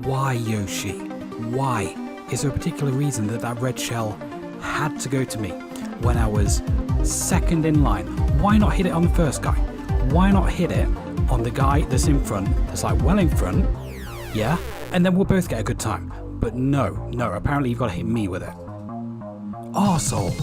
Why, Yoshi? Why? Is there a particular reason that red shell had to go to me when I was second in line? Why not hit it on the first guy? Why not hit it on the guy that's in front, that's like well in front, yeah? And then we'll both get a good time. But no, apparently you've got to hit me with it. Arsehole.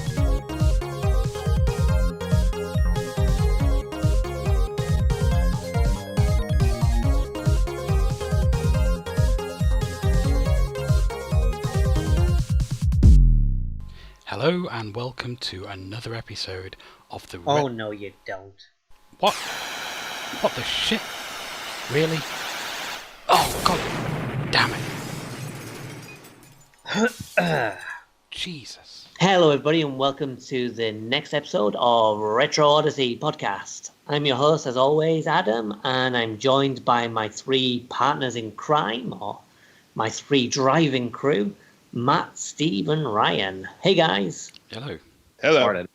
Hello and welcome to another episode of the Oh no you don't. What? What the shit? Really? Oh god damn it. Jesus. Hello everybody and welcome to the next episode of Retro Odyssey podcast. I'm your host as always, Adam, and I'm joined by my three partners in crime, or my three driving crew, Matt, Steve and Ryan. Hey guys. Hello. Hello. Morning.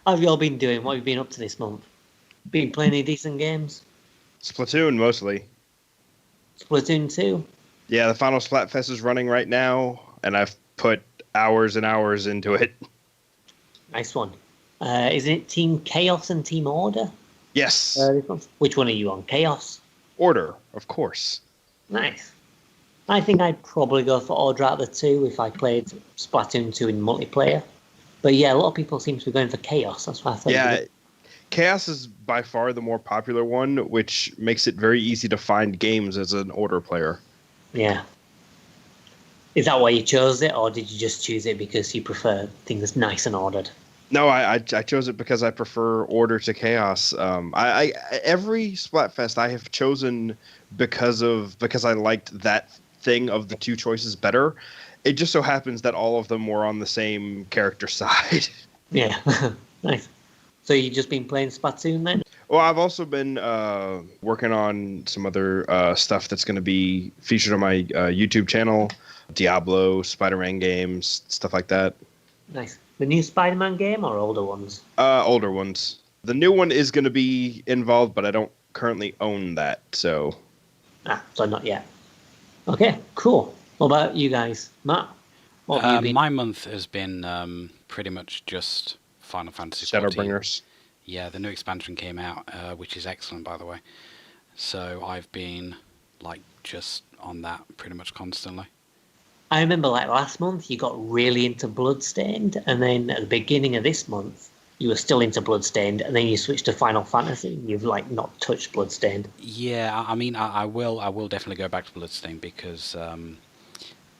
How have you all been doing? What have you been up to this month? Been playing any decent games? Splatoon mostly. Splatoon 2? Yeah, the final Splatfest is running right now, and I've put hours and hours into it. Nice one. Isn't it Team Chaos and Team Order? Yes. This month? Which one are you on? Chaos? Order, of course. Nice. I think I'd probably go for Order out of the two if I played Splatoon 2 in multiplayer. But yeah, a lot of people seem to be going for Chaos. That's why I thought. Yeah, Chaos is by far the more popular one, which makes it very easy to find games as an Order player. Yeah. Is that why you chose it, or did you just choose it because you prefer things nice and ordered? No, I chose it because I prefer Order to Chaos. I every Splatfest I have chosen because I liked that thing of the two choices better. It just so happens that all of them were on the same character side. Yeah, nice. So you've just been playing Splatoon then? Well, I've also been working on some other stuff that's going to be featured on my YouTube channel. Diablo, Spider-Man games, stuff like that. Nice. The new Spider-Man game or older ones? Older ones. The new one is going to be involved, but I don't currently own that, so... So not yet. Okay, cool. What about you guys? Matt? What have you been? My month has been pretty much just Final Fantasy XIV. Shadowbringers. Yeah, the new expansion came out, which is excellent, by the way. So I've been, just on that pretty much constantly. I remember, last month, you got really into Bloodstained, and then at the beginning of this month, you were still into Bloodstained, and then you switched to Final Fantasy, and you've, not touched Bloodstained. Yeah, I mean, I will definitely go back to Bloodstained, because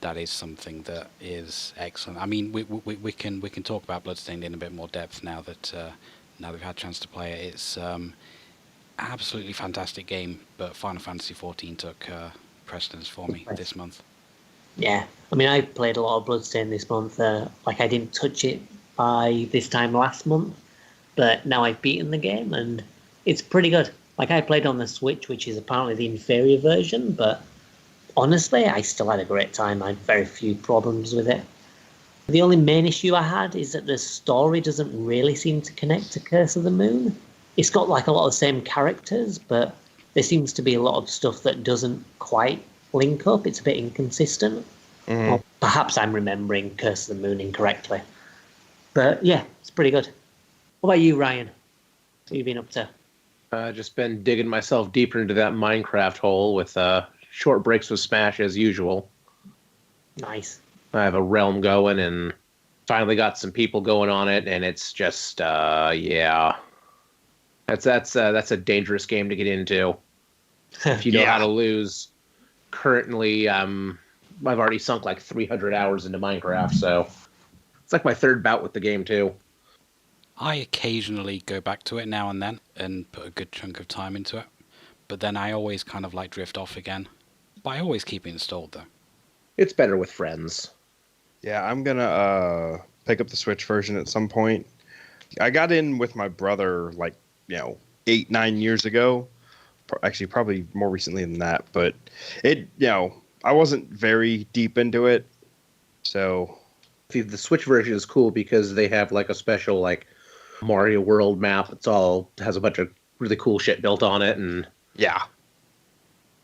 that is something that is excellent. I mean, we can talk about Bloodstained in a bit more depth now that we've had a chance to play it. It's absolutely fantastic game, but Final Fantasy XIV took precedence for me this month. Yeah, I mean, I played a lot of Bloodstained this month. I didn't touch it by this time last month, but now I've beaten the game, and it's pretty good. I played on the Switch, which is apparently the inferior version, but honestly, I still had a great time. I had very few problems with it. The only main issue I had is that the story doesn't really seem to connect to Curse of the Moon. It's got a lot of the same characters, but there seems to be a lot of stuff that doesn't quite link up. It's a bit inconsistent. Mm-hmm. Or perhaps I'm remembering Curse of the Moon incorrectly. But yeah, it's pretty good. What about you, Ryan? What have you been up to? Just been digging myself deeper into that Minecraft hole with short breaks with Smash as usual. Nice. I have a realm going and finally got some people going on it, and it's just yeah. That's a dangerous game to get into if you know how to lose. Currently, I've already sunk 300 hours into Minecraft, so it's my third bout with the game too. I occasionally go back to it now and then and put a good chunk of time into it, but then I always kind of drift off again. But I always keep it installed though. It's better with friends. Yeah, I'm going to pick up the Switch version at some point. I got in with my brother 8-9 years ago. Actually, probably more recently than that, but I wasn't very deep into it, so... The Switch version is cool because they have a special Mario World map. It's all has a bunch of really cool shit built on it, and yeah,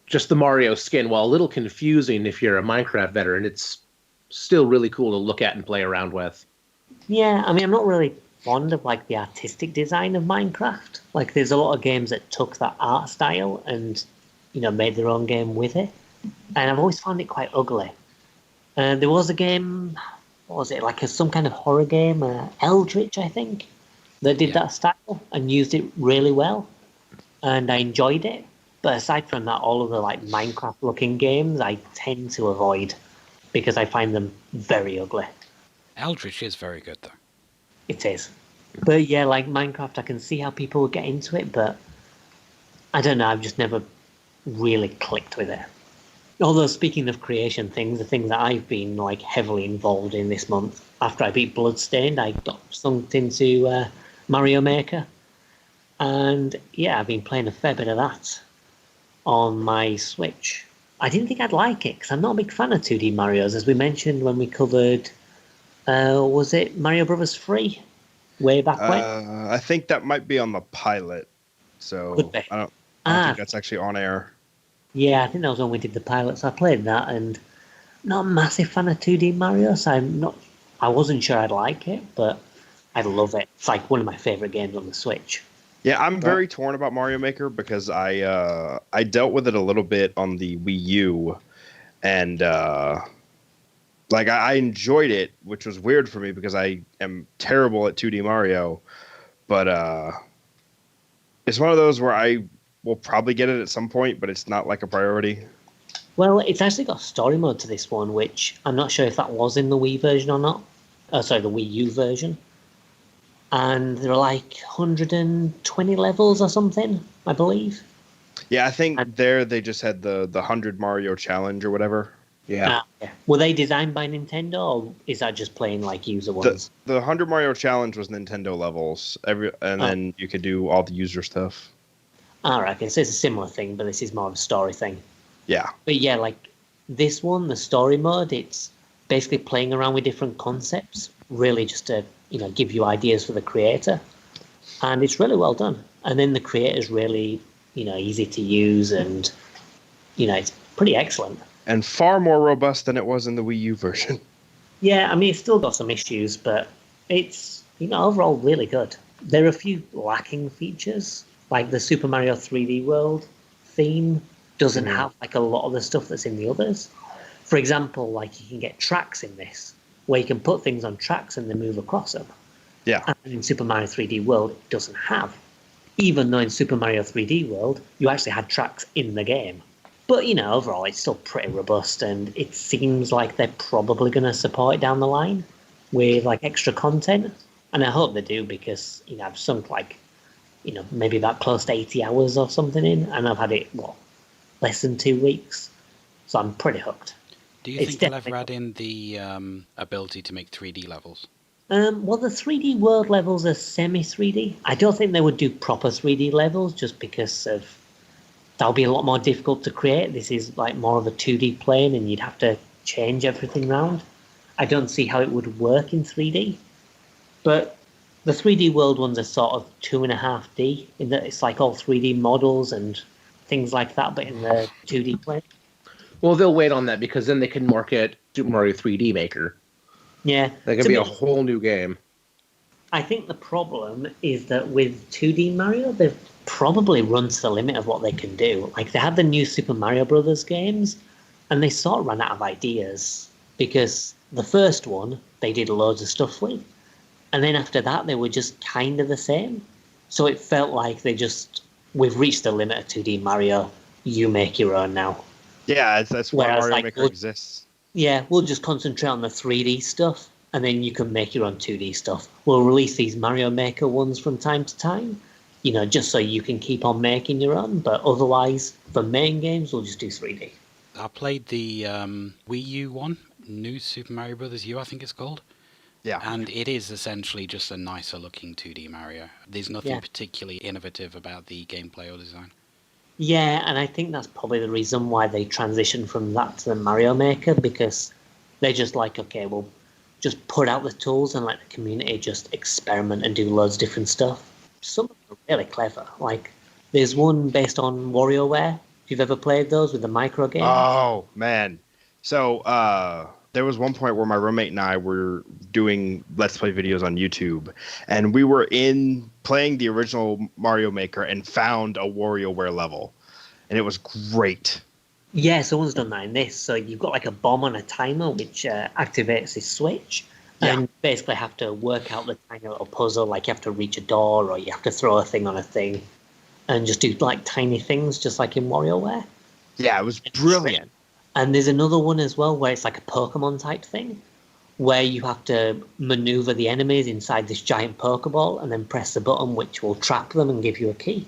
just the Mario skin, while a little confusing if you're a Minecraft veteran, it's still really cool to look at and play around with. Yeah, I mean, I'm not really fond of like the artistic design of Minecraft. Like, there's a lot of games that took that art style and, you know, made their own game with it. And I've always found it quite ugly. There was a game, what was it, like some kind of horror game, Eldritch, I think, that did that style and used it really well. And I enjoyed it. But aside from that, all of the like Minecraft-looking games, I tend to avoid because I find them very ugly. Eldritch is very good, though. It is. But yeah, like Minecraft, I can see how people would get into it, but I don't know, I've just never really clicked with it. Although, speaking of creation things, the thing that I've been like heavily involved in this month, after I beat Bloodstained, I got sunk into Mario Maker. And yeah, I've been playing a fair bit of that on my Switch. I didn't think I'd like it, because I'm not a big fan of 2D Marios, as we mentioned when we covered, was it Mario Brothers 3? Way back when? I think that might be on the pilot. So Could be. I don't think that's actually on air. Yeah, I think that was when we did the pilot, so I played that, and not a massive fan of 2D Mario, so I wasn't sure I'd like it, but I love it. It's like one of my favourite games on the Switch. Yeah, I'm very torn about Mario Maker because I dealt with it a little bit on the Wii U, and like I enjoyed it, which was weird for me because I am terrible at 2D Mario, but it's one of those where I will probably get it at some point, but it's not like a priority. Well, it's actually got story mode to this one, which I'm not sure if that was in the Wii version or not. Sorry, the Wii U version. And there are like 120 levels or something, I believe. Yeah, I think they just had the 100 Mario challenge or whatever. Yeah. Yeah. Were they designed by Nintendo, or is that just playing like user ones? The 100 Mario challenge was Nintendo levels, then you could do all the user stuff. All right, okay, so it's a similar thing, but this is more of a story thing. Yeah. But yeah, like this one, the story mode, it's basically playing around with different concepts, really just to, you know, give you ideas for the creator. And it's really well done. And then the creator's really, you know, easy to use, and, you know, it's pretty excellent. And far more robust than it was in the Wii U version. Yeah, I mean, it's still got some issues, but it's, you know, overall really good. There are a few lacking features, like the Super Mario 3D World theme doesn't have like a lot of the stuff that's in the others. For example, like you can get tracks in this, where you can put things on tracks and then move across them. Yeah. And in Super Mario 3D World, it doesn't have. Even though in Super Mario 3D World, you actually had tracks in the game. But, you know, overall, it's still pretty robust, and it seems like they're probably going to support it down the line with, like, extra content. And I hope they do, because, you know, I've sunk, like, you know, maybe about close to 80 hours or something in, and I've had it, less than 2 weeks. So I'm pretty hooked. Do you think they'll ever add in the ability to make 3D levels? Well, the 3D world levels are semi-3D. I don't think they would do proper 3D levels, just because of that would be a lot more difficult to create. This is like more of a 2D plane, and you'd have to change everything around. I don't see how it would work in 3D. But the 3D world ones are sort of 2.5D, in that it's like all 3D models and things like that, but in the 2D plane. Well, they'll wait on that, because then they can market Super Mario 3D Maker. Yeah. That could be a whole new game. I think the problem is that with 2D Mario, they've probably run to the limit of what they can do. Like, they had the new Super Mario Brothers games, and they sort of ran out of ideas, because the first one, they did loads of stuff with, and then after that, they were just kind of the same. So it felt like we've reached the limit of 2D Mario, you make your own now. Yeah, that's why Whereas, Mario like, Maker exists. Yeah, we'll just concentrate on the 3D stuff, and then you can make your own 2D stuff. We'll release these Mario Maker ones from time to time, you know, just so you can keep on making your own. But otherwise, for main games, we'll just do 3D. I played the Wii U one, New Super Mario Brothers U, I think it's called. Yeah. And it is essentially just a nicer looking 2D Mario. There's nothing particularly innovative about the gameplay or design. Yeah, and I think that's probably the reason why they transitioned from that to the Mario Maker, because they're just like, okay, we'll just put out the tools and let the community just experiment and do loads of different stuff. Some of them are really clever. Like, there's one based on WarioWare If you've ever played those with the micro game. Oh man. So there was one point where my roommate and I were doing Let's Play videos on YouTube, and we were playing the original Mario Maker and found a WarioWare level, and it was great. Yeah, someone's done that in this. So you've got like a bomb on a timer which activates this switch, and you basically have to work out the tiny little puzzle. Like you have to reach a door, or you have to throw a thing on a thing, and just do like tiny things, just like in WarioWare. Yeah, it was brilliant. And there's another one as well where it's like a Pokemon type thing, where you have to maneuver the enemies inside this giant Pokeball and then press the button which will trap them and give you a key.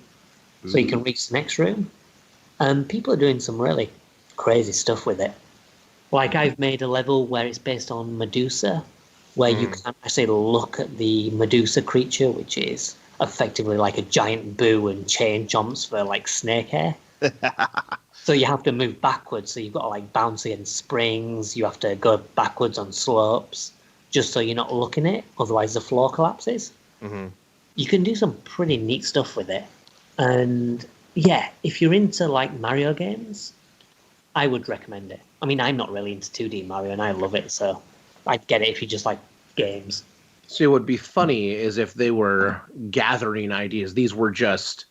So you can reach the next room. And people are doing some really crazy stuff with it. Like I've made a level where it's based on Medusa, where you can actually look at the Medusa creature, which is effectively like a giant boo and chain jumps for like snake hair. So you have to move backwards. So you've got to like bounce against springs. You have to go backwards on slopes, just so you're not looking at it. Otherwise, the floor collapses. Mm-hmm. You can do some pretty neat stuff with it. And yeah, if you're into like Mario games, I would recommend it. I mean, I'm not really into 2D Mario, and I love it. So I'd get it if you just like games. See, what would be funny is if they were gathering ideas. These were just...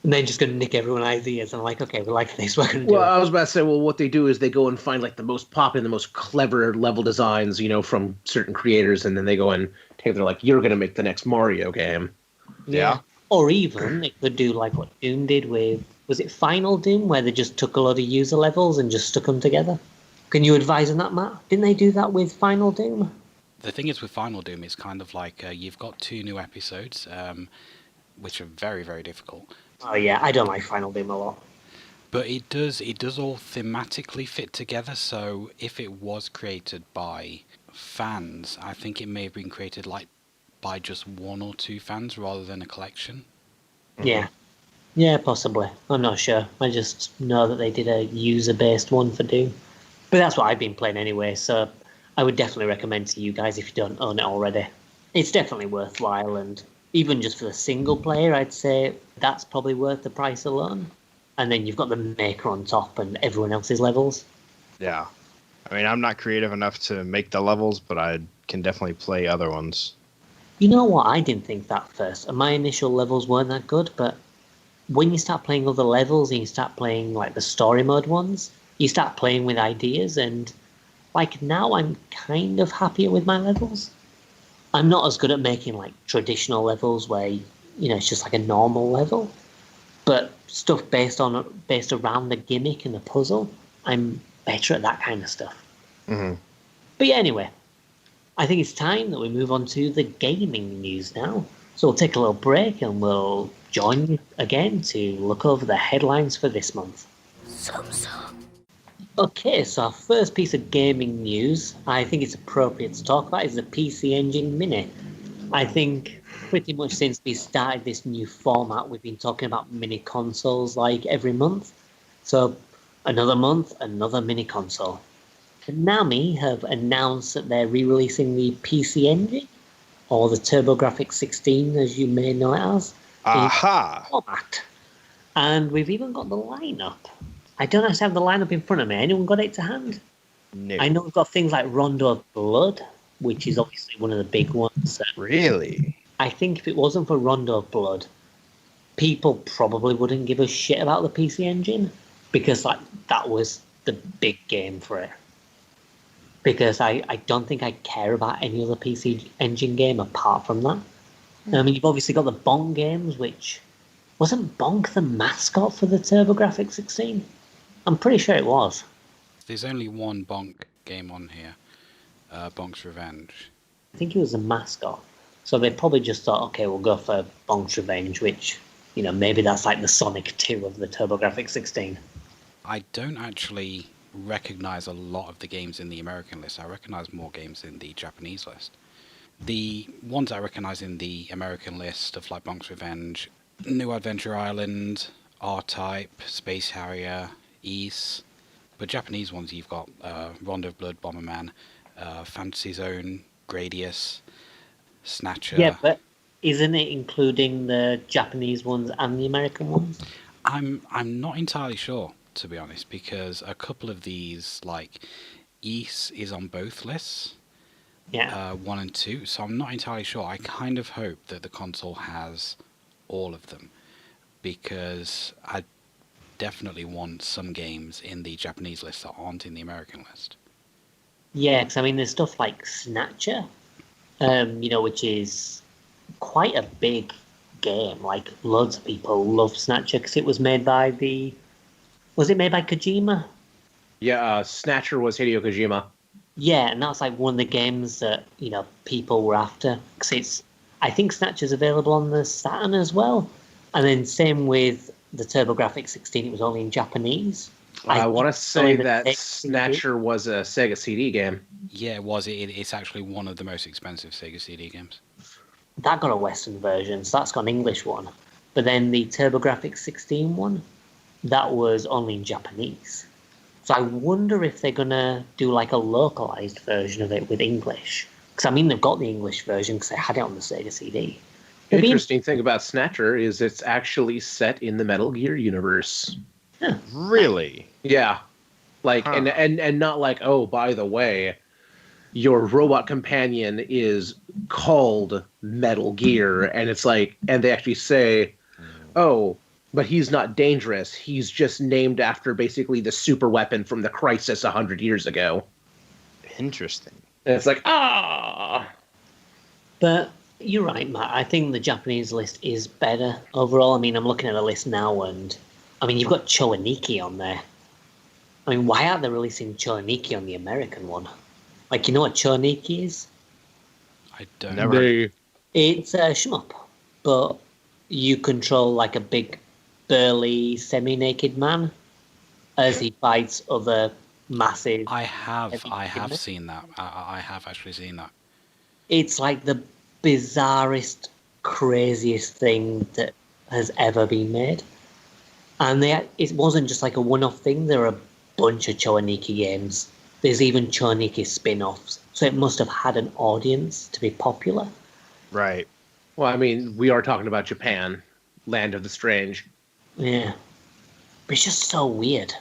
And then just going to nick everyone's ideas. And I'm like, okay, we like this. We're going to do Well, it. I was about to say, well, what they do is they go and find like the most popping, the most clever level designs, from certain creators, and then they go and take. They're like, you're going to make the next Mario game. Yeah. Or even it could do like what Doom did with, was it Final Doom, where they just took a lot of user levels and just stuck them together? Can you advise on that, Matt? Didn't they do that with Final Doom? The thing is with Final Doom, it's kind of like you've got 2 new episodes, which are very, very difficult. Oh yeah, I don't like Final Doom a lot. But it does all thematically fit together. So if it was created by fans, I think it may have been created like by just 1 or 2 fans rather than a collection. Yeah, possibly. I'm not sure. I just know that they did a user-based one for Doom. But that's what I've been playing anyway, so I would definitely recommend to you guys if you don't own it already. It's definitely worthwhile, and even just for the single player, I'd say that's probably worth the price alone. And then you've got the maker on top and everyone else's levels. Yeah. I mean, I'm not creative enough to make the levels, but I can definitely play other ones. You know what? I didn't think that first. And my initial levels weren't that good, but when you start playing other levels and you start playing like the story mode ones, you start playing with ideas, and like now I'm kind of happier with my levels. I'm not as good at making like traditional levels where it's just like a normal level, but stuff based around the gimmick and the puzzle, I'm better at that kind of stuff. Mm-hmm. But yeah, anyway, I think it's time that we move on to the gaming news now. So we'll take a little break and we'll join you again to look over the headlines for this month. Okay, so our first piece of gaming news I think it's appropriate to talk about is the PC Engine Mini. I think pretty much since we started this new format, we've been talking about mini consoles like every month. So another month, another mini console. Konami have announced that they're re-releasing the PC Engine, or the TurboGrafx 16 as you may know it as, Aha! format. And we've even got the lineup. I don't actually have the lineup in front of me. Anyone got it to hand? No. I know we've got things like Rondo of Blood, which is obviously one of the big ones. Really? I think if it wasn't for Rondo of Blood, people probably wouldn't give a shit about the PC Engine, because that was the big game for it. Because I don't think I care about any other PC Engine game apart from that. I mean, you've obviously got the Bonk games, which... Wasn't Bonk the mascot for the TurboGrafx 16? I'm pretty sure it was. There's only one Bonk game on here, Bonk's Revenge. I think he was the mascot. So they probably just thought, okay, we'll go for Bonk's Revenge, which, maybe that's like the Sonic 2 of the TurboGrafx 16. I don't actually recognize a lot of the games in the American list. I recognize more games in the Japanese list. The ones I recognize in the American list, stuff like Bonk's Revenge, New Adventure Island, R-Type, Space Harrier, Ease. But Japanese ones, you've got Rondo of Blood, Bomberman, Fantasy Zone, Gradius, Snatcher. Yeah, but isn't it including the Japanese ones and the American ones? I'm not entirely sure. to be honest, because a couple of these, like East, is on both lists, Yeah. 1 and 2. So I'm not entirely sure. I kind of hope that the console has all of them, because I definitely want some games in the Japanese list that aren't in the American list. Yeah, because I mean, there's stuff like Snatcher, which is quite a big game. Like, loads of people love Snatcher because it was made by Was it made by Kojima? Yeah, Snatcher was Hideo Kojima. Yeah, and that's like one of the games that, people were after. Because I think Snatcher's available on the Saturn as well. And then same with the TurboGrafx 16, it was only in Japanese. I want to say the that Sega Snatcher was a Sega CD game. Yeah, it was. It's actually one of the most expensive Sega CD games. That got a Western version, so that's got an English one. But then the TurboGrafx 16 one, that was only in Japanese. So I wonder if they're going to do like a localized version of it with English. Because I mean, they've got the English version because they had it on the Sega CD. Interesting thing about Snatcher is it's actually set in the Metal Gear universe. Yeah. Really? Yeah. Like, and not like, oh, by the way, your robot companion is called Metal Gear, and it's like, and they actually say, oh, but he's not dangerous. He's just named after basically the super weapon from the Crisis 100 years ago. Interesting. And it's like, ah. But you're right, Matt. I think the Japanese list is better overall. I mean, I'm looking at the list now, and I mean, you've got Choaniki on there. I mean, why aren't they releasing Choaniki on the American one? Like, you know what Choaniki is? I don't Never. know. It's a shmup, but you control like a big, burly, semi-naked man as he fights other massive. I have seen that. I have actually seen that. It's like the bizarrest, craziest thing that has ever been made. And it wasn't just like a one-off thing. There are a bunch of Choaniki games. There's even Choaniki spin-offs. So it must have had an audience to be popular. Right. Well, I mean, we are talking about Japan, land of the strange. Yeah. But it's just so weird.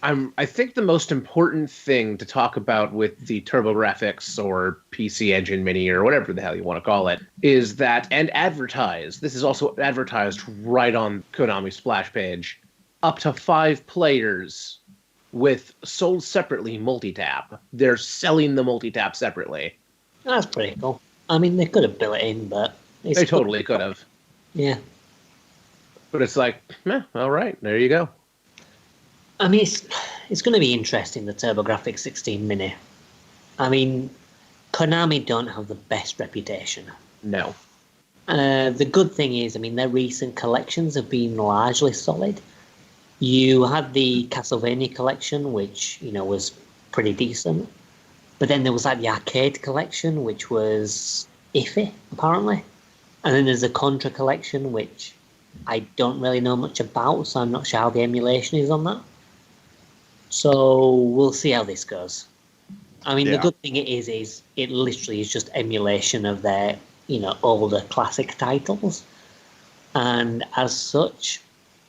I think the most important thing to talk about with the TurboGrafx or PC Engine Mini or whatever the hell you want to call it is that, and advertised, this is also advertised right on Konami's splash page, up to 5 players with sold separately multi-tap. They're selling the multi-tap separately. That's pretty cool. I mean, they could have built it in, but... They totally could have. Yeah. But it's like, all right, there you go. I mean, it's going to be interesting, the TurboGrafx 16 Mini. I mean, Konami don't have the best reputation. No. The good thing is, I mean, their recent collections have been largely solid. You had the Castlevania collection, which, was pretty decent. But then there was like the arcade collection, which was iffy, apparently. And then there's the Contra collection, which I don't really know much about, so I'm not sure how the emulation is on that. So we'll see how this goes. I mean, the good thing it is it literally is just emulation of their, older classic titles. And as such,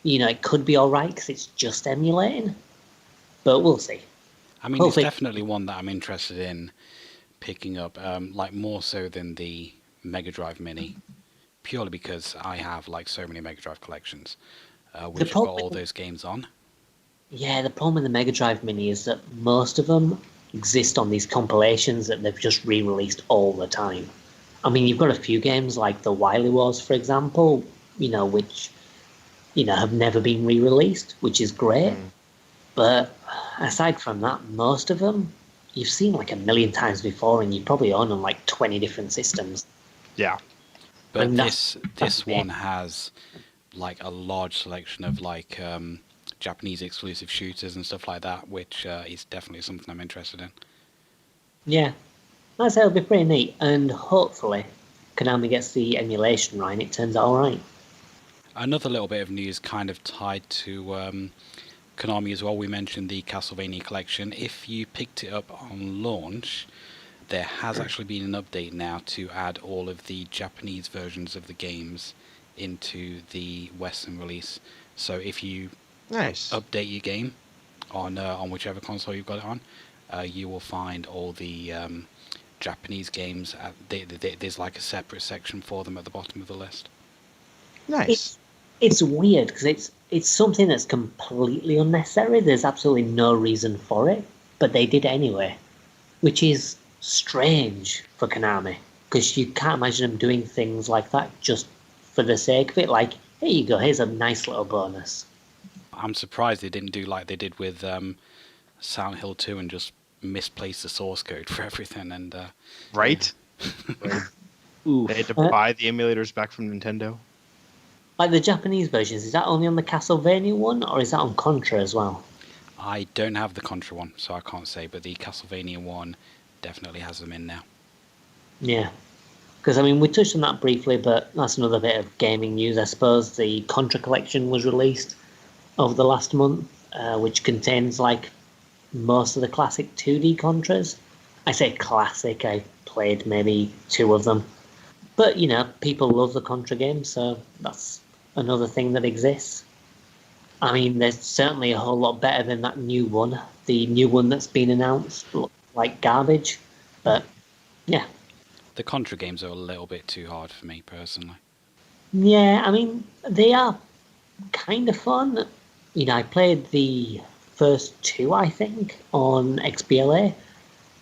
it could be all right because it's just emulating. But we'll see. I mean, hopefully, it's definitely one that I'm interested in picking up, like more so than the Mega Drive Mini, purely because I have like so many Mega Drive collections, which have got all those games on. Yeah, the problem with the Mega Drive Mini is that most of them exist on these compilations that they've just re-released all the time. I mean, you've got a few games like the Wily Wars, for example, which, have never been re-released, which is great. But aside from that, most of them you've seen like a million times before, and you probably own on like 20 different systems. Yeah. But this one has like a large selection of like Japanese exclusive shooters and stuff like that, which is definitely something I'm interested in. Yeah, I'd say it'll be pretty neat, and hopefully Konami gets the emulation right and it turns out alright. Another little bit of news kind of tied to Konami as well. We mentioned the Castlevania collection. If you picked it up on launch, there has actually been an update now to add all of the Japanese versions of the games into the Western release. So if you update your game on whichever console you've got it on, you will find all the Japanese games. There's like a separate section for them at the bottom of the list. Nice. It's weird because it's something that's completely unnecessary. There's absolutely no reason for it, but they did it anyway, which is strange for Konami because you can't imagine them doing things like that just for the sake of it. Like, here you go, here's a nice little bonus. I'm surprised they didn't do like they did with Silent Hill 2 and just misplace the source code for everything. And Right? Oof. They had to buy the emulators back from Nintendo. Like the Japanese versions, is that only on the Castlevania one, or is that on Contra as well? I don't have the Contra one, so I can't say, but the Castlevania one definitely has them in now. Yeah. Because, I mean, we touched on that briefly, but that's another bit of gaming news, I suppose. The Contra collection was released over the last month, which contains, like, most of the classic 2D Contras. I say classic, I played maybe 2 of them. But, you know, people love the Contra games, so that's another thing that exists. I mean, there's certainly a whole lot better than that new one. The new one that's been announced looks like garbage, but yeah. The Contra games are a little bit too hard for me, personally. Yeah, I mean, they are kind of fun. You know, I played the first 2, I think, on XBLA,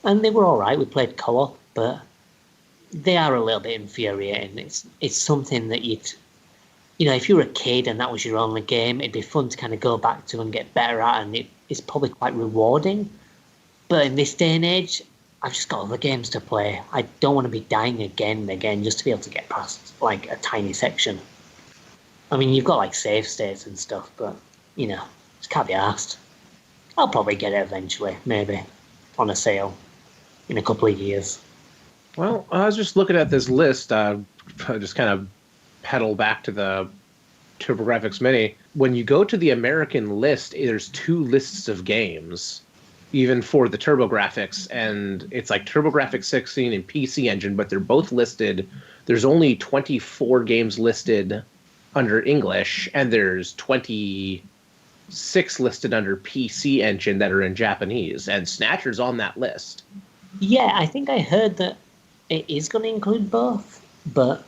and they were alright. We played co-op, but they are a little bit infuriating. It's something that you know, if you were a kid and that was your only game, it'd be fun to kind of go back to and get better at, and it's probably quite rewarding. But in this day and age, I've just got other games to play. I don't want to be dying again and again just to be able to get past, like, a tiny section. I mean, you've got, like, save states and stuff, but, you know, just can't be asked. I'll probably get it eventually, maybe, on a sale in a couple of years. Well, I was just looking at this list, just kind of pedal back to the TurboGrafx Mini. When you go to the American list, there's 2 lists of games, even for the TurboGrafx, and it's like TurboGrafx 16 and PC Engine, but they're both listed. There's only 24 games listed under English, and there's 26 listed under PC Engine that are in Japanese, and Snatcher's on that list. Yeah, I think I heard that it is going to include both, but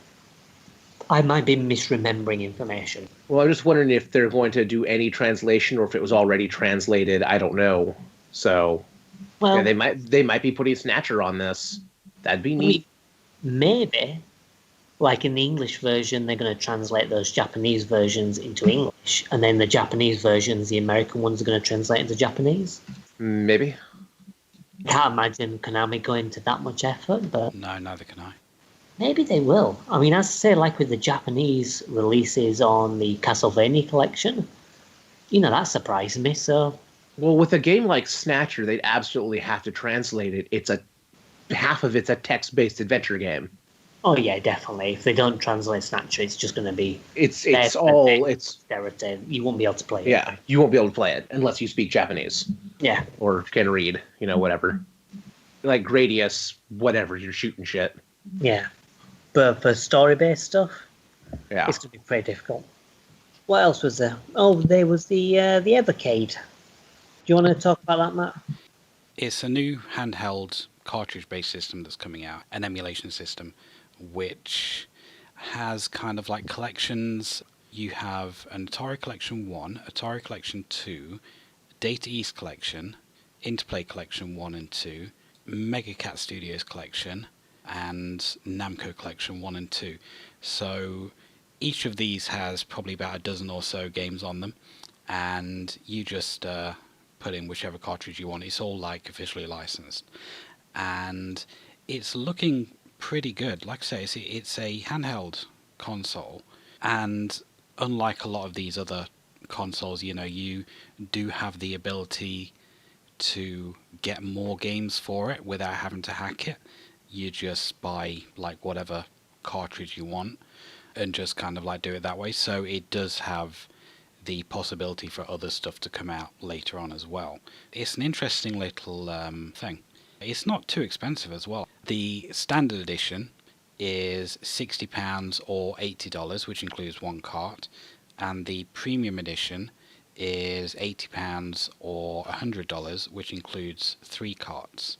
I might be misremembering information. Well, I'm just wondering if they're going to do any translation or if it was already translated. I don't know. So, Well, yeah, they might be putting Snatcher on this. That'd be neat. Maybe, like in the English version, they're going to translate those Japanese versions into English, and then the Japanese versions, the American ones, are going to translate into Japanese. Maybe. Can't imagine Konami going to that much effort, but No, neither can I. maybe they will. I mean, as I say, like with the Japanese releases on the Castlevania collection, you know, that surprised me, so... Well, with a game like Snatcher, they'd absolutely have to translate it. Half of it's a text-based adventure game. Oh yeah, definitely. If they don't translate Snatcher, it's just going to be... It's You won't be able to play it. Yeah, you won't be able to play it unless you speak Japanese. Yeah. Or can read, whatever. Like Gradius, whatever, you're shooting shit. Yeah. But for story-based stuff, Yeah. it's going to be pretty difficult. What else was there? Oh, there was the Evercade. Do you want to talk about that, Matt? It's a new handheld cartridge-based system that's coming out, an emulation system, which has kind of like collections. You have an Atari Collection 1, Atari Collection 2, Data East Collection, Interplay Collection 1 and 2, Mega Cat Studios Collection, and Namco Collection 1 and 2. So each of these has probably about a dozen or so games on them, and you just put in whichever cartridge you want. It's all like officially licensed, and it's looking pretty good. Like I say, it's a handheld console, and unlike a lot of these other consoles, you do have the ability to get more games for it without having to hack it. You just buy like whatever cartridge you want and just kind of like do it that way. So it does have the possibility for other stuff to come out later on as well. It's an interesting little thing. It's not too expensive as well. The standard edition is £60 or $80, which includes one cart, and the premium edition is £80 or $100, which includes 3 carts.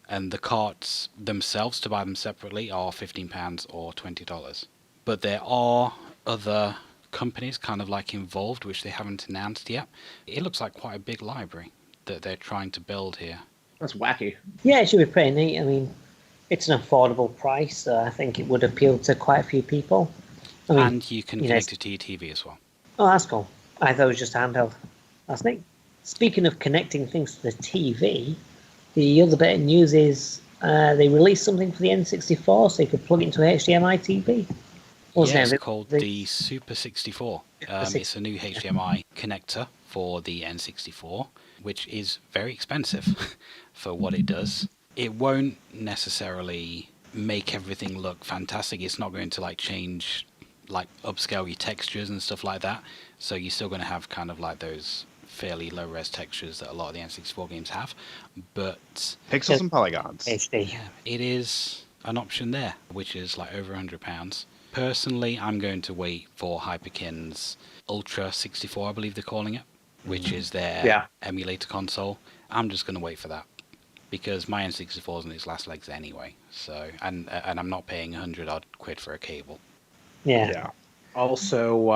And the carts themselves, to buy them separately, are £15 or $20. But there are other companies kind of like involved, which they haven't announced yet. It looks like quite a big library that they're trying to build here. That's wacky. Yeah, it should be pretty neat. I mean, it's an affordable price, so I think it would appeal to quite a few people. I mean, And you can connect it to your TV as well. Oh, that's cool. I thought it was just handheld. That's neat. Speaking of connecting things to the TV, the other bit of news is they released something for the N64, so you could plug it into a HDMI TV. It's called the Super 64. It's a new HDMI connector for the N64, which is very expensive for what it does. It won't necessarily make everything look fantastic. It's not going to like change, like upscale your textures and stuff like that. So you're still going to have kind of like those fairly low res textures that a lot of the N64 games have. But Pixels and polygons. HD. yeah, it is an option there, which is like over £100. Personally, I'm going to wait for Hyperkin's Ultra 64, I believe they're calling it, which is their emulator console. I'm just going to wait for that because my N64 is in its last legs anyway. So, and I'm not paying 100 odd quid for a cable. Yeah. Also,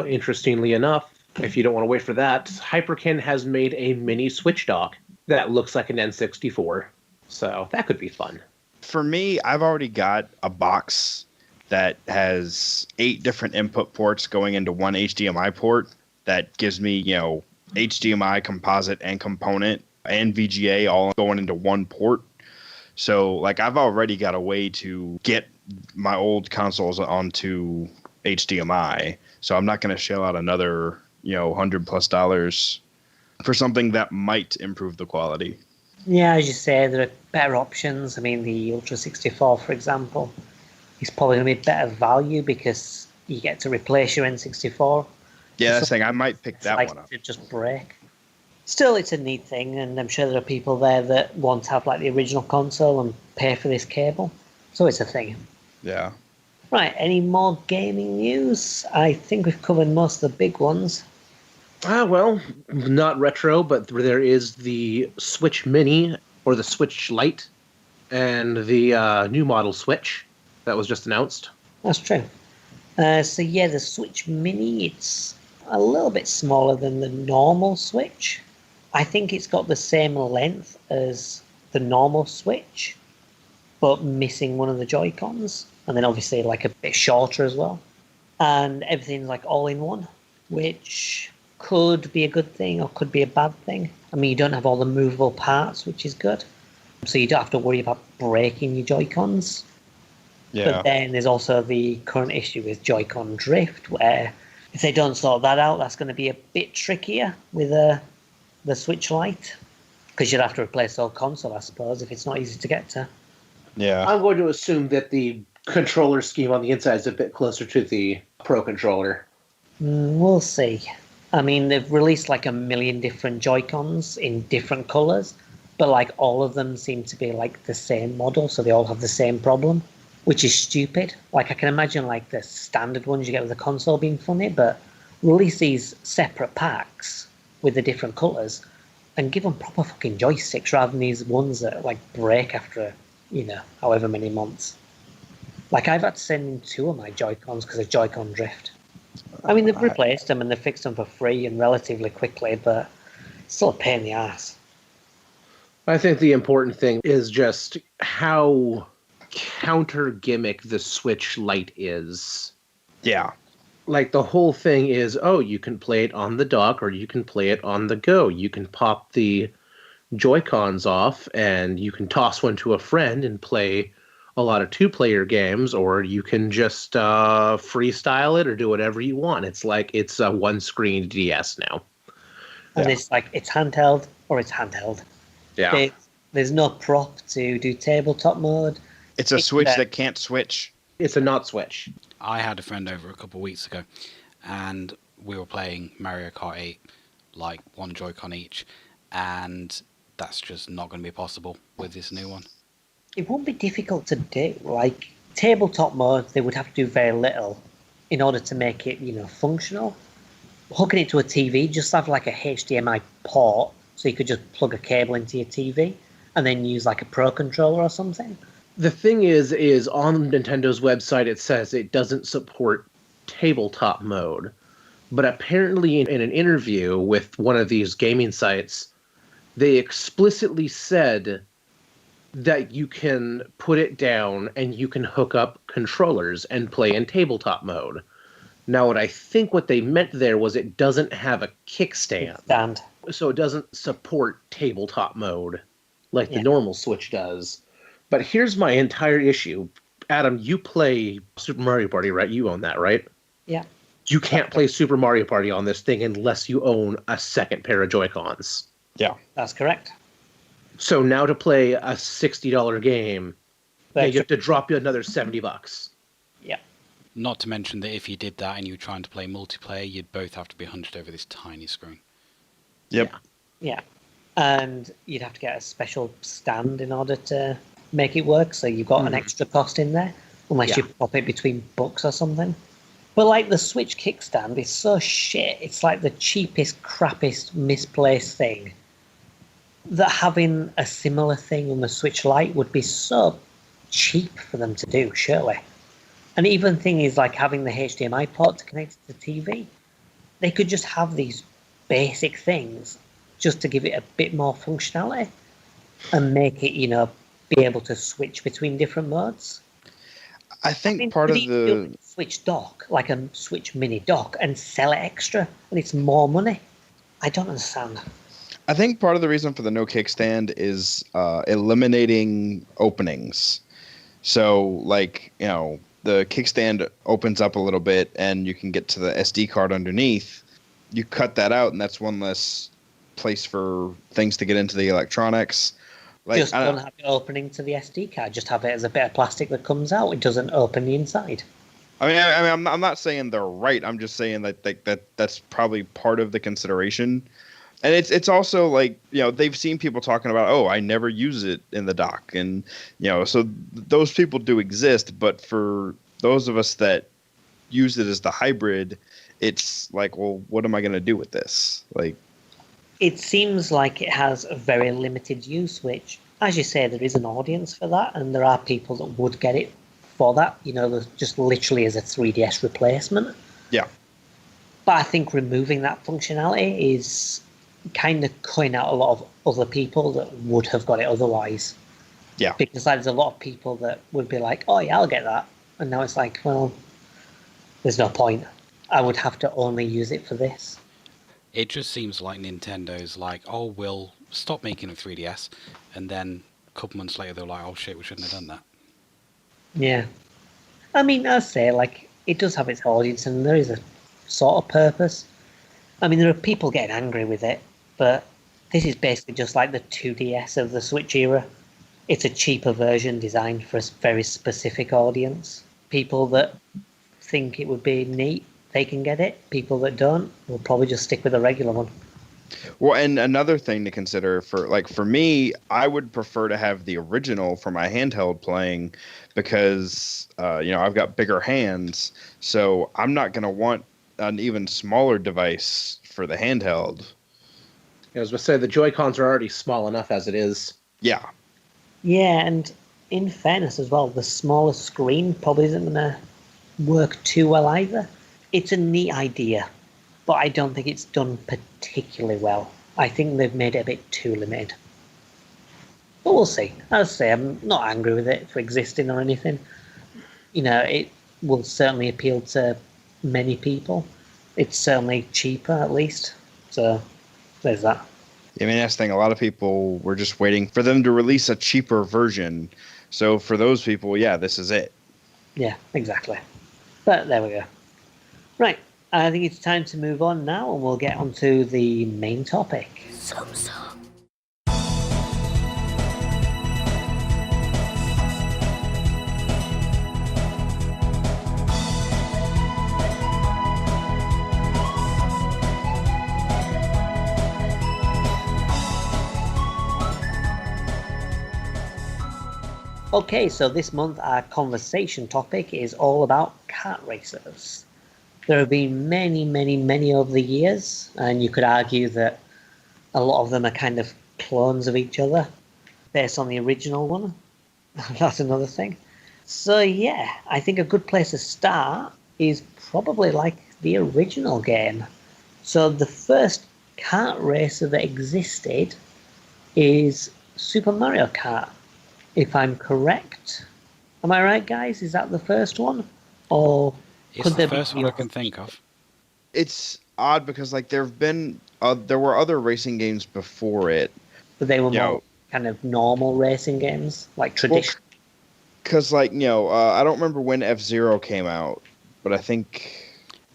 interestingly enough, if you don't want to wait for that, Hyperkin has made a mini Switch dock that looks like an N64. So that could be fun. For me, I've already got a box that has 8 different input ports going into one HDMI port that gives me, HDMI, composite, and component, and VGA all going into one port. So, like, I've already got a way to get my old consoles onto HDMI. So I'm not going to shell out another, $100+ for something that might improve the quality. Yeah, as you say, there are better options. I mean, the Ultra 64, for example, is probably going to be better value because you get to replace your N64. Yeah, that's the thing. I might pick that one up. To just break. Still, it's a neat thing, and I'm sure there are people there that want to have like the original console and pay for this cable. So it's a thing. Yeah. Right, any more gaming news? I think we've covered most of the big ones. Well, not retro, but there is the Switch Mini or the Switch Lite and the new model Switch that was just announced. That's true. The Switch Mini, it's a little bit smaller than the normal Switch. I think it's got the same length as the normal Switch, but missing one of the Joy-Cons. And then obviously like a bit shorter as well. And everything's like all in one, which could be a good thing or could be a bad thing. I mean, you don't have all the movable parts, which is good. So you don't have to worry about breaking your Joy-Cons. Yeah. But then there's also the current issue with Joy-Con drift, where if they don't sort that out, that's going to be a bit trickier with the Switch Lite. Because you'd have to replace the whole console, I suppose, if it's not easy to get to. Yeah. I'm going to assume that the controller scheme on the inside is a bit closer to the Pro controller. We'll see. I mean, they've released like a million different Joy-Cons in different colours, but like all of them seem to be like the same model, so they all have the same problem, which is stupid. Like I can imagine like the standard ones you get with the console being funny, but release these separate packs with the different colours and give them proper fucking joysticks rather than these ones that like break after, however many months. Like I've had to send in 2 of my Joy-Cons because of Joy-Con drift. I mean, they've replaced them and they've fixed them for free and relatively quickly, but it's still a pain in the ass. I think the important thing is just how counter gimmick the Switch Lite is. Yeah. Like the whole thing is, you can play it on the dock or you can play it on the go. You can pop the Joy-Cons off and you can toss one to a friend and play a lot of 2-player games, or you can just freestyle it or do whatever you want. It's like it's a one-screen DS now. And it's like, it's handheld or it's handheld. Yeah. There's no prop to do tabletop mode. It's a Switch that can't switch. It's a not Switch. I had a friend over a couple of weeks ago, and we were playing Mario Kart 8, like one Joy-Con each, and that's just not going to be possible with this new one. It won't be difficult to do. Like, tabletop mode, they would have to do very little in order to make it, functional. hooking it to a TV, just have like a HDMI port, so you could just plug a cable into your TV and then use like a Pro controller or something. The thing is on Nintendo's website it says it doesn't support tabletop mode. But apparently in an interview with one of these gaming sites, they explicitly said that you can put it down and you can hook up controllers and play in tabletop mode. Now, what they meant there was it doesn't have a kickstand. So it doesn't support tabletop mode like the normal Switch does. But here's my entire issue. Adam, you play Super Mario Party, right? You own that, right? Yeah. You can't play Super Mario Party on this thing unless you own a second pair of Joy-Cons. Yeah. That's correct. So now to play a $60 game, you have to drop you another $70. Yeah. Not to mention that if you did that and you were trying to play multiplayer, you'd both have to be hunched over this tiny screen. Yep. Yeah. And you'd have to get a special stand in order to make it work, so you've got an extra cost in there, unless you pop it between books or something. But like the Switch kickstand is so shit, it's like the cheapest, crappiest, misplaced thing, that having a similar thing on the Switch Lite would be so cheap for them to do, surely. And even thing is like having the HDMI port to connect to the TV. They could just have these basic things just to give it a bit more functionality and make it, be able to switch between different modes. I think part of the Switch dock, like a Switch mini dock, and sell it extra, and it's more money. I don't understand. I think part of the reason for the no kickstand is eliminating openings. So, like, the kickstand opens up a little bit, and you can get to the SD card underneath. You cut that out, and that's one less place for things to get into the electronics. Like, just don't have it opening to the SD card. Just have it as a bit of plastic that comes out. It doesn't open the inside. I mean, I'm not saying they're right. I'm just saying that that's probably part of the consideration. And it's also like, they've seen people talking about, oh, I never use it in the dock. And, so those people do exist. But for those of us that use it as the hybrid, it's like, well, what am I going to do with this? Like, it seems like it has a very limited use, which, as you say, there is an audience for that, and there are people that would get it for that, just literally as a 3DS replacement. Yeah. But I think removing that functionality is kind of cutting out a lot of other people that would have got it otherwise. Yeah. Because there's a lot of people that would be like, oh yeah, I'll get that. And now it's like, well, there's no point. I would have to only use it for this. It just seems like Nintendo's like, oh, we'll stop making a 3DS, and then a couple months later they're like, oh shit, we shouldn't have done that. Yeah. I mean, I'd say, like, it does have its audience, and there is a sort of purpose. I mean, there are people getting angry with it, but this is basically just like the 2DS of the Switch era. It's a cheaper version designed for a very specific audience. People that think it would be neat, they can get it. People that don't will probably just stick with the regular one. Well, and another thing to consider for me, I would prefer to have the original for my handheld playing because, I've got bigger hands. So I'm not going to want an even smaller device for the handheld. I was going to say, the Joy-Cons are already small enough as it is. Yeah. Yeah, and in fairness as well, the smaller screen probably isn't going to work too well either. It's a neat idea, but I don't think it's done particularly well. I think they've made it a bit too limited. But we'll see. As I say, I'm not angry with it for existing or anything. It will certainly appeal to many people. It's certainly cheaper, at least. So, there's that. I mean, that's the thing. A lot of people were just waiting for them to release a cheaper version. So for those people, yeah, this is it. Yeah, exactly. But there we go. Right, I think it's time to move on now, and we'll get on to the main topic. Okay, so this month our conversation topic is all about kart racers. There have been many, many, many over the years, and you could argue that a lot of them are kind of clones of each other based on the original one. That's another thing. So yeah, I think a good place to start is probably like the original game. So the first kart racer that existed is Super Mario Kart, if I'm correct. Am I right, guys? Is that the first one? Or It's could the there first be one I can think of. It's odd because like there were other racing games before it. but they were Yeah. more kind of normal racing games, like traditional? Because like I don't remember when F-Zero came out, but I think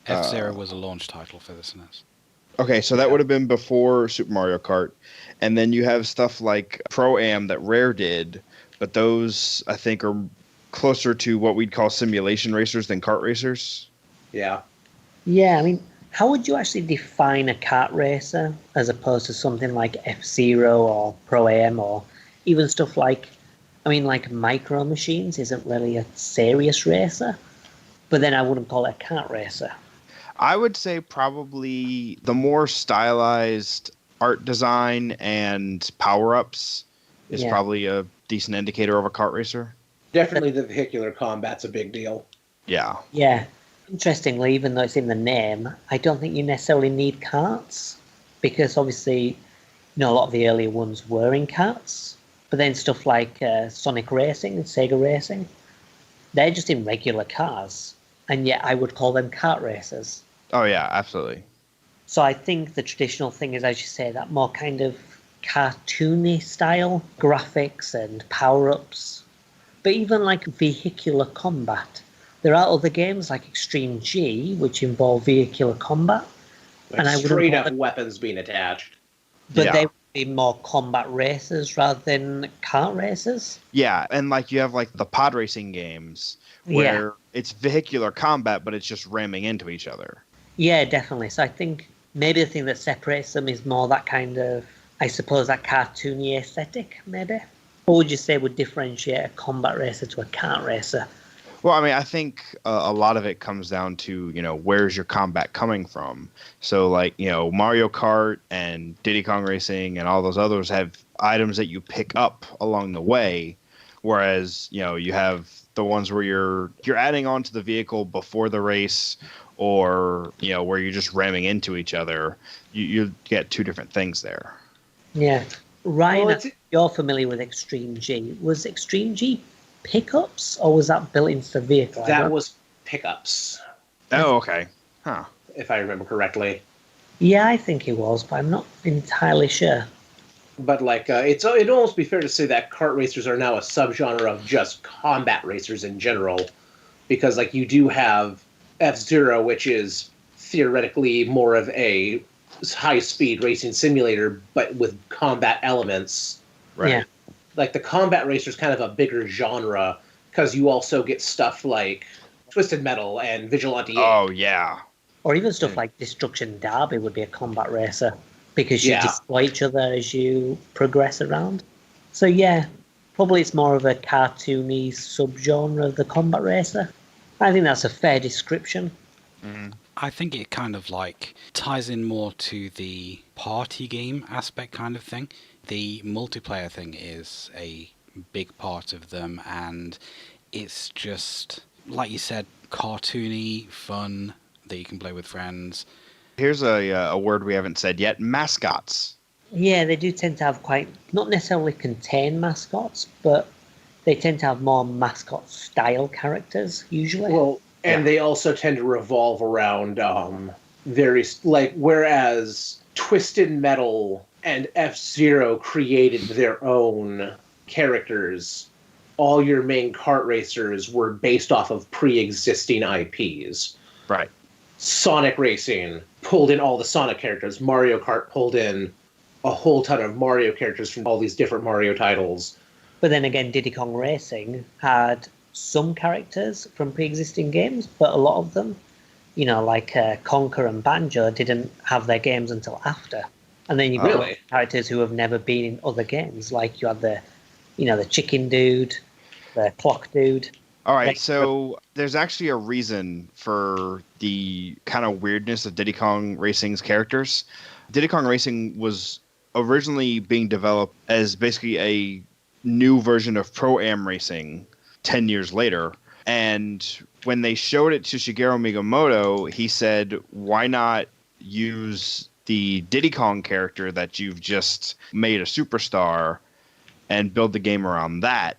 F-Zero was a launch title for the SNES. okay, so that would have been before Super Mario Kart, and then you have stuff like Pro-Am that Rare did, but those I think are closer to what we'd call simulation racers than kart racers. Yeah. Yeah, I mean, how would you actually define a kart racer as opposed to something like F-Zero or Pro-Am or even stuff like, I mean, like Micro Machines isn't really a serious racer, but then I wouldn't call it a kart racer. I would say probably the more stylized art design and power-ups is Yeah. probably a decent indicator of a kart racer. Definitely the vehicular combat's a big deal. Yeah. Yeah. Interestingly, even though it's in the name, I don't think you necessarily need karts because obviously, a lot of the earlier ones were in karts, but then stuff like Sonic Racing and Sega Racing, they're just in regular cars, and yet I would call them kart racers. Oh yeah, absolutely. So I think the traditional thing is, as you say, that more kind of cartoony style graphics and power-ups, but even like vehicular combat. There are other games like Extreme G, which involve vehicular combat. Like And I wouldn't straight call up it- weapons being attached. But Yeah. they would be more combat racers rather than kart racers. Yeah, and like you have like the pod racing games where it's vehicular combat, but it's just ramming into each other. Yeah, definitely. So I think maybe the thing that separates them is more that kind of, I suppose, that cartoony aesthetic, maybe. What would you say would differentiate a combat racer to a kart racer? Well, I mean, I think a lot of it comes down to, where's your combat coming from? So, like, Mario Kart and Diddy Kong Racing and all those others have items that you pick up along the way, whereas, you have the ones where you're adding on to the vehicle before the race or, where you're just ramming into each other. You get two different things there. Yeah. Ryan, Well, you're familiar with Extreme G. Was Extreme G pickups or was that built into the vehicle? That was pickups, Oh, okay. Huh. if I remember correctly. Yeah, I think it was, but I'm not entirely sure. But like, it'd almost be fair to say that kart racers are now a subgenre of just combat racers in general, because like you do have F-Zero, which is theoretically more of a high-speed racing simulator, but with combat elements. Right. Yeah. Like the combat racer is kind of a bigger genre because you also get stuff like Twisted Metal and Vigilante. Oh, yeah. Or even stuff like Destruction Derby would be a combat racer because you destroy each other as you progress around. So yeah, probably it's more of a cartoony subgenre of the combat racer. I think that's a fair description. I think it kind of like ties in more to the party game aspect kind of thing. The multiplayer thing is a big part of them, and it's just, like you said, cartoony, fun, that you can play with friends. Here's a word we haven't said yet, mascots. Yeah, they do tend to have quite, not necessarily contain mascots, but they tend to have more mascot style characters usually. Well, and they also tend to revolve around various, like, whereas Twisted Metal and F-Zero created their own characters, all your main kart racers were based off of pre-existing IPs. Right. Sonic Racing pulled in all the Sonic characters. Mario Kart pulled in a whole ton of Mario characters from all these different Mario titles. But then again, Diddy Kong Racing had some characters from pre-existing games, but a lot of them, like Conker and Banjo, didn't have their games until after. And then you've got characters who have never been in other games, like you had the chicken dude, the clock dude. All right, Like, so there's actually a reason for the kind of weirdness of Diddy Kong Racing's characters. Diddy Kong Racing was originally being developed as basically a new version of Pro-Am Racing 10 years later. And when they showed it to Shigeru Miyamoto, he said, why not use the Diddy Kong character that you've just made a superstar and build the game around that?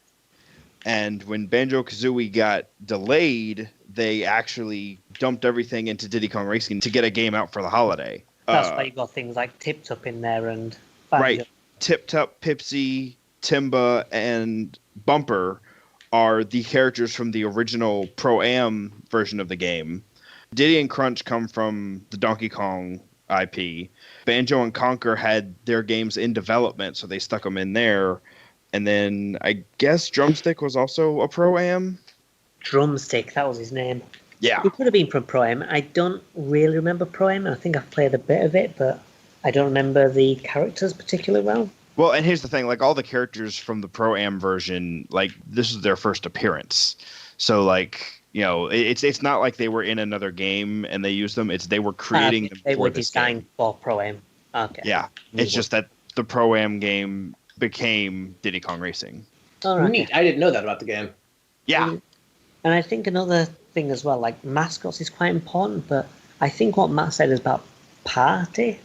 And when Banjo-Kazooie got delayed, they actually dumped everything into Diddy Kong Racing to get a game out for the holiday. that's why you got things like Tip Top in there and Right. Tip Top, Pipsy, Timba, and Bumper are the characters from the original Pro-Am version of the game. Diddy and Crunch come from the Donkey Kong IP. Banjo and Conker had their games in development, so they stuck them in there. And then I guess Drumstick was also a Pro-Am. Drumstick, that was his name. Yeah. It could have been from Pro-Am. I don't really remember Pro-Am. I think I've played a bit of it, but I don't remember the characters particularly well. Well, and here's the thing, like all the characters from the Pro-Am version, like this is their first appearance. So like, you know, it's not like they were in another game and they used them. It's they were creating them they for were this designed game. for Pro-Am. Okay. Yeah. It's just that the Pro-Am game became Diddy Kong Racing. All right. Neat. I didn't know that about the game. Yeah. And I think another thing as well, like mascots is quite important, but I think what Matt said is about party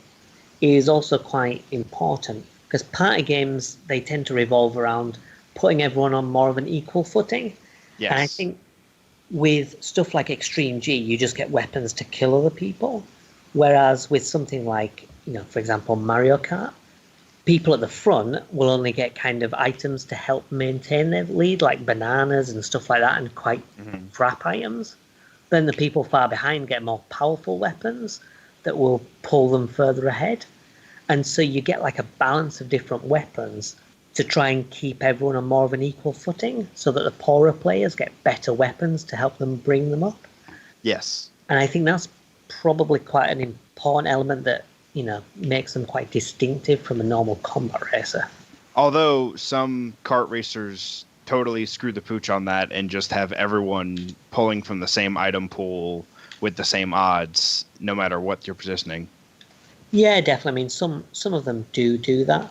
is also quite important because party games, they tend to revolve around putting everyone on more of an equal footing. Yes. And I think with stuff like Extreme G, you just get weapons to kill other people. Whereas with something like, you know, for example, Mario Kart, people at the front will only get kind of items to help maintain their lead, like bananas and stuff like that, and quite crap items. Then the people far behind get more powerful weapons that will pull them further ahead. And so you get like a balance of different weapons to try and keep everyone on more of an equal footing so that the poorer players get better weapons to help them bring them up. Yes. And I think that's probably quite an important element that, you know, makes them quite distinctive from a normal combat racer. Although some kart racers totally screw the pooch on that and just have everyone pulling from the same item pool with the same odds, no matter what you're positioning. Yeah, definitely. I mean, some of them do that.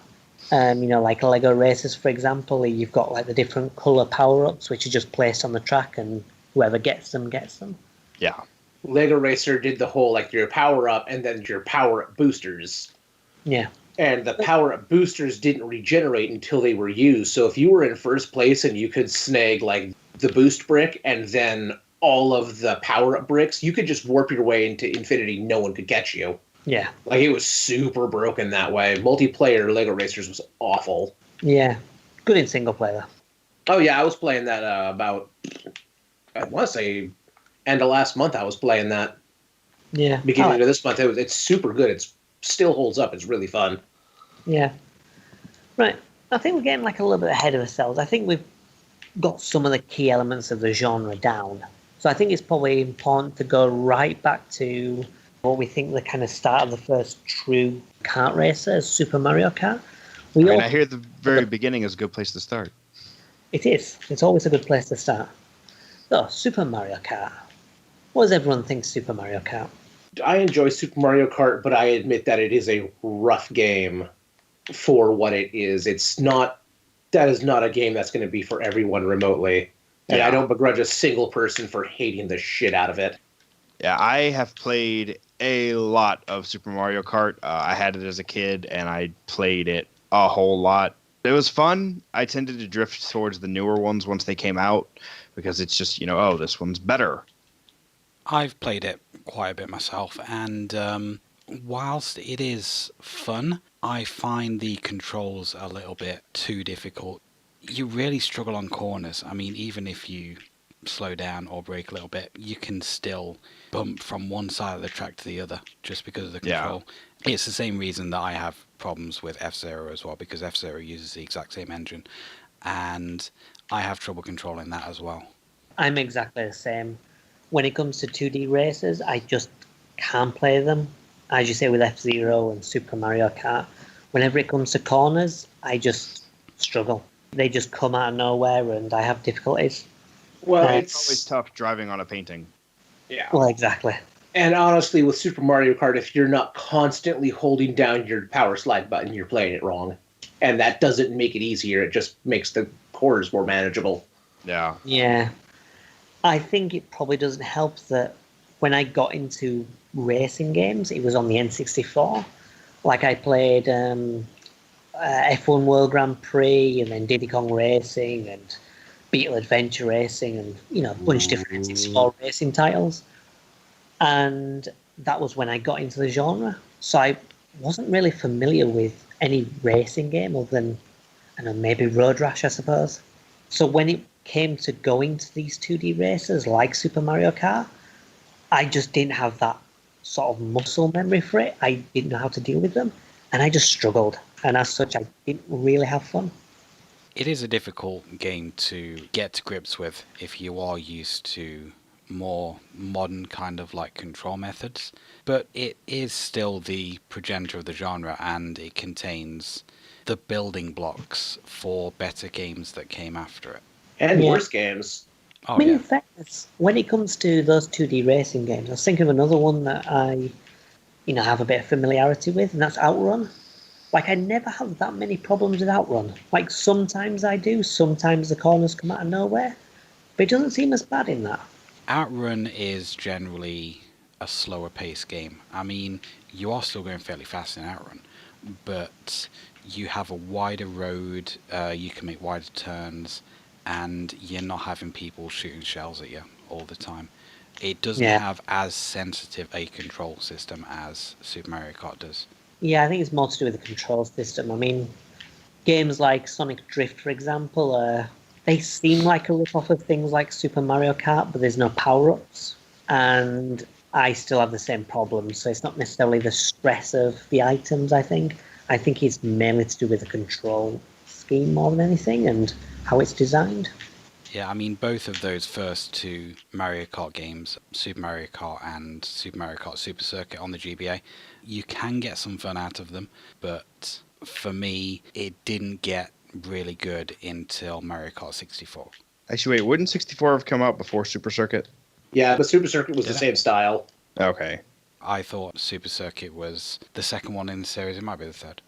You know, like Lego races, for example, you've got like the different color power-ups, which are just placed on the track, and whoever gets them gets them. Yeah. Lego Racer did the whole like your power up and then your power up boosters. Yeah. And the power up boosters didn't regenerate until they were used. So if you were in first place and you could snag like the boost brick and then all of the power up bricks, you could just warp your way into infinity. No one could catch you. Yeah. Like it was super broken that way. Multiplayer Lego Racers was awful. Yeah. Good in single player. Oh yeah, I was playing that about, I want to say, end of last month I was playing that. Yeah. Beginning of this month. It's super good. It still holds up. It's really fun. Yeah. Right. I think we're getting like a little bit ahead of ourselves. I think we've got some of the key elements of the genre down. So I think it's probably important to go right back to what we think the kind of start of the first true kart racer is Super Mario Kart. I hear the very beginning is a good place to start. It is. It's always a good place to start. So, Super Mario Kart. What does everyone think Super Mario Kart? I enjoy Super Mario Kart, but I admit that it is a rough game for what it is. That is not a game that's going to be for everyone remotely. And Yeah. I don't begrudge a single person for hating the shit out of it. Yeah, I have played a lot of Super Mario Kart. I had it as a kid, and I played it a whole lot. It was fun. I tended to drift towards the newer ones once they came out, because it's just, oh, this one's better. I've played it quite a bit myself, and whilst it is fun, I find the controls a little bit too difficult. You really struggle on corners. I mean, even if you slow down or brake a little bit, you can still bump from one side of the track to the other just because of the control. Yeah. It's the same reason that I have problems with F-Zero as well, because F-Zero uses the exact same engine, and I have trouble controlling that as well. I'm exactly the same. When it comes to 2D races, I just can't play them. As you say, with F-Zero and Super Mario Kart, whenever it comes to corners, I just struggle. They just come out of nowhere, and I have difficulties. Well, It's always tough driving on a painting. Yeah. Well, exactly. And honestly, with Super Mario Kart, if you're not constantly holding down your power slide button, you're playing it wrong. And that doesn't make it easier. It just makes the corners more manageable. Yeah. Yeah. I think it probably doesn't help that when I got into racing games, it was on the N64. Like I played F1 World Grand Prix and then Diddy Kong Racing and Beetle Adventure Racing and, a bunch of different N64 racing titles. And that was when I got into the genre. So I wasn't really familiar with any racing game other than, maybe Road Rash, I suppose. So when it came to going to these 2D races like Super Mario Kart, I just didn't have that sort of muscle memory for it. I didn't know how to deal with them, and I just struggled. And as such, I didn't really have fun. It is a difficult game to get to grips with if you are used to more modern kind of like control methods, but it is still the progenitor of the genre, and it contains the building blocks for better games that came after it. And Yeah. worse games. Oh, I mean, yeah. in fairness, when it comes to those 2D racing games, I was thinking of another one that I, have a bit of familiarity with, and that's Outrun. Like, I never have that many problems with Outrun. Like, sometimes I do, sometimes the corners come out of nowhere, but it doesn't seem as bad in that. Outrun is generally a slower paced game. I mean, you are still going fairly fast in Outrun, but you have a wider road, you can make wider turns, and you're not having people shooting shells at you all the time. It doesn't have as sensitive a control system as Super Mario Kart does. Yeah, I think it's more to do with the control system. I mean, games like Sonic Drift, for example, they seem like a rip-off of things like Super Mario Kart, but there's no power-ups. And I still have the same problems, so it's not necessarily the stress of the items, I think. I think it's mainly to do with the control scheme more than anything and how it's designed. Yeah, I mean, both of those first two Mario Kart games, Super Mario Kart and Super Mario Kart Super Circuit on the GBA, you can get some fun out of them, but for me, it didn't get really good until Mario Kart 64. Actually, wait, wouldn't 64 have come out before Super Circuit? Yeah, but Super Circuit was the same style. Okay. I thought Super Circuit was the second one in the series. It might be the third.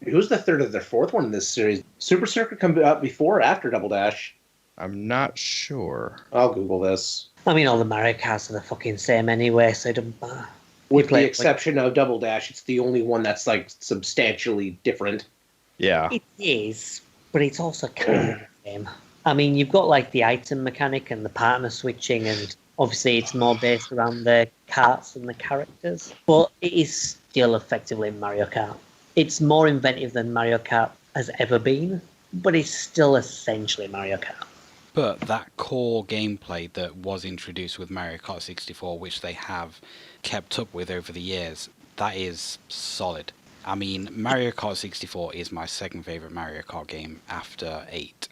Who's the third or the fourth one in this series? Super Circuit come out before or after Double Dash? I'm not sure. I'll Google this. I mean, all the Mario Karts are the fucking same anyway, so it doesn't matter. With the exception of Double Dash, it's the only one that's like substantially different. Yeah. It is, but it's also kind of the same. I mean, you've got like the item mechanic and the partner switching, and obviously it's more based around the karts and the characters, but it is still effectively Mario Kart. It's more inventive than Mario Kart has ever been, but it's still essentially Mario Kart. But that core gameplay that was introduced with Mario Kart 64, which they have kept up with over the years, that is solid. I mean, Mario Kart 64 is my second favourite Mario Kart game after 8.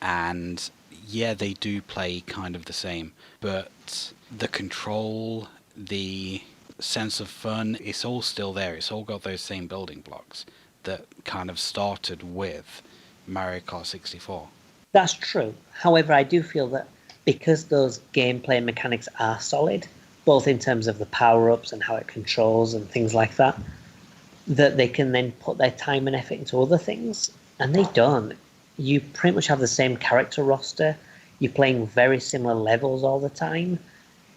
And yeah, they do play kind of the same, but the control, the sense of fun, it's all still there. It's all got those same building blocks that kind of started with Mario Kart 64. That's true. However, I do feel that because those gameplay mechanics are solid, both in terms of the power-ups and how it controls and things like that, that they can then put their time and effort into other things. And they don't. You pretty much have the same character roster. You're playing very similar levels all the time.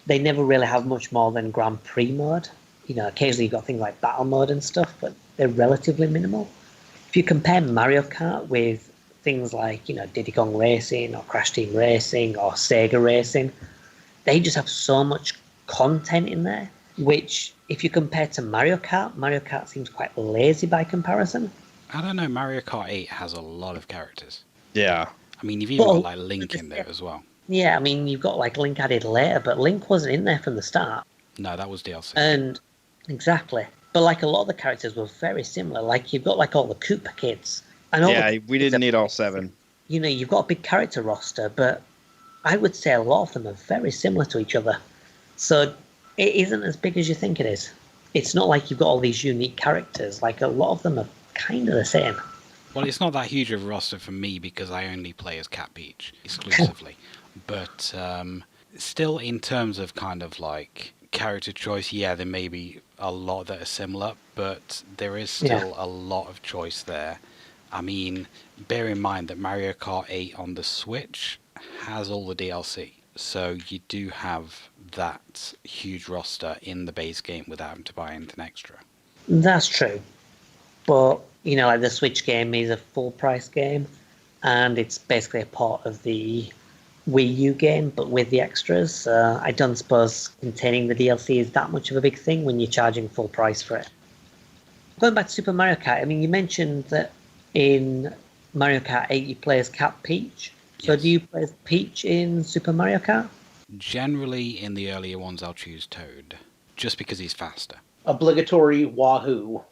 They never really have much more than Grand Prix mode. Occasionally you've got things like battle mode and stuff, but they're relatively minimal. If you compare Mario Kart with things like, Diddy Kong Racing or Crash Team Racing or Sega Racing, they just have so much content in there, which if you compare to Mario Kart seems quite lazy by comparison. I don't know, Mario Kart 8 has a lot of characters. Yeah. I mean, you've even got like Link in there as well. Yeah, I mean, you've got like Link added later, but Link wasn't in there from the start. No, that was DLC. And exactly. But like a lot of the characters were very similar. Like you've got like all the Koopa kids. And all We didn't need all 7. You've got a big character roster, but I would say a lot of them are very similar to each other. So it isn't as big as you think it is. It's not like you've got all these unique characters. Like a lot of them are kind of the same. Well, it's not that huge of a roster for me because I only play as Cat Peach exclusively. But still, in terms of kind of like character choice, yeah, there may be a lot that are similar, but there is still a lot of choice there. I mean, bear in mind that Mario Kart 8 on the Switch has all the DLC, so you do have that huge roster in the base game without having to buy anything extra. That's true. But, like the Switch game is a full price game, and it's basically a part of the Wii U game, but with the extras. I don't suppose containing the DLC is that much of a big thing when you're charging full price for it. Going back to Super Mario Kart, I mean, you mentioned that in Mario Kart 8 you play as Cat Peach. So Yes. do you play as Peach in Super Mario Kart? Generally, in the earlier ones, I'll choose Toad, just because he's faster. Obligatory Wahoo.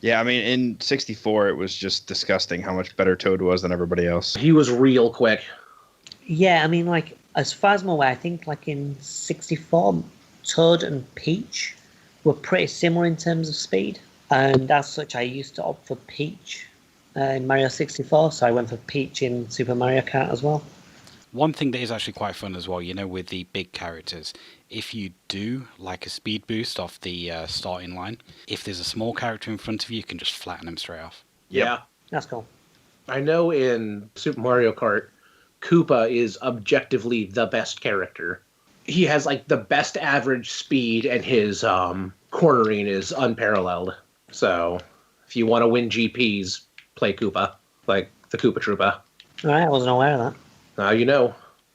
Yeah, I mean, in 64, it was just disgusting how much better Toad was than everybody else. He was real quick. Yeah, I mean, like, as far as I'm aware, I think, like, in 64, Toad and Peach were pretty similar in terms of speed. And as such, I used to opt for Peach in Mario 64, so I went for Peach in Super Mario Kart as well. One thing that is actually quite fun as well, with the big characters, if you do like a speed boost off the starting line, if there's a small character in front of you, you can just flatten them straight off. Yeah. That's cool. I know in Super Mario Kart, Koopa is objectively the best character. He has like the best average speed, and his cornering is unparalleled. So if you want to win GPs, play Koopa, like the Koopa Troopa. All right, I wasn't aware of that. Now you know,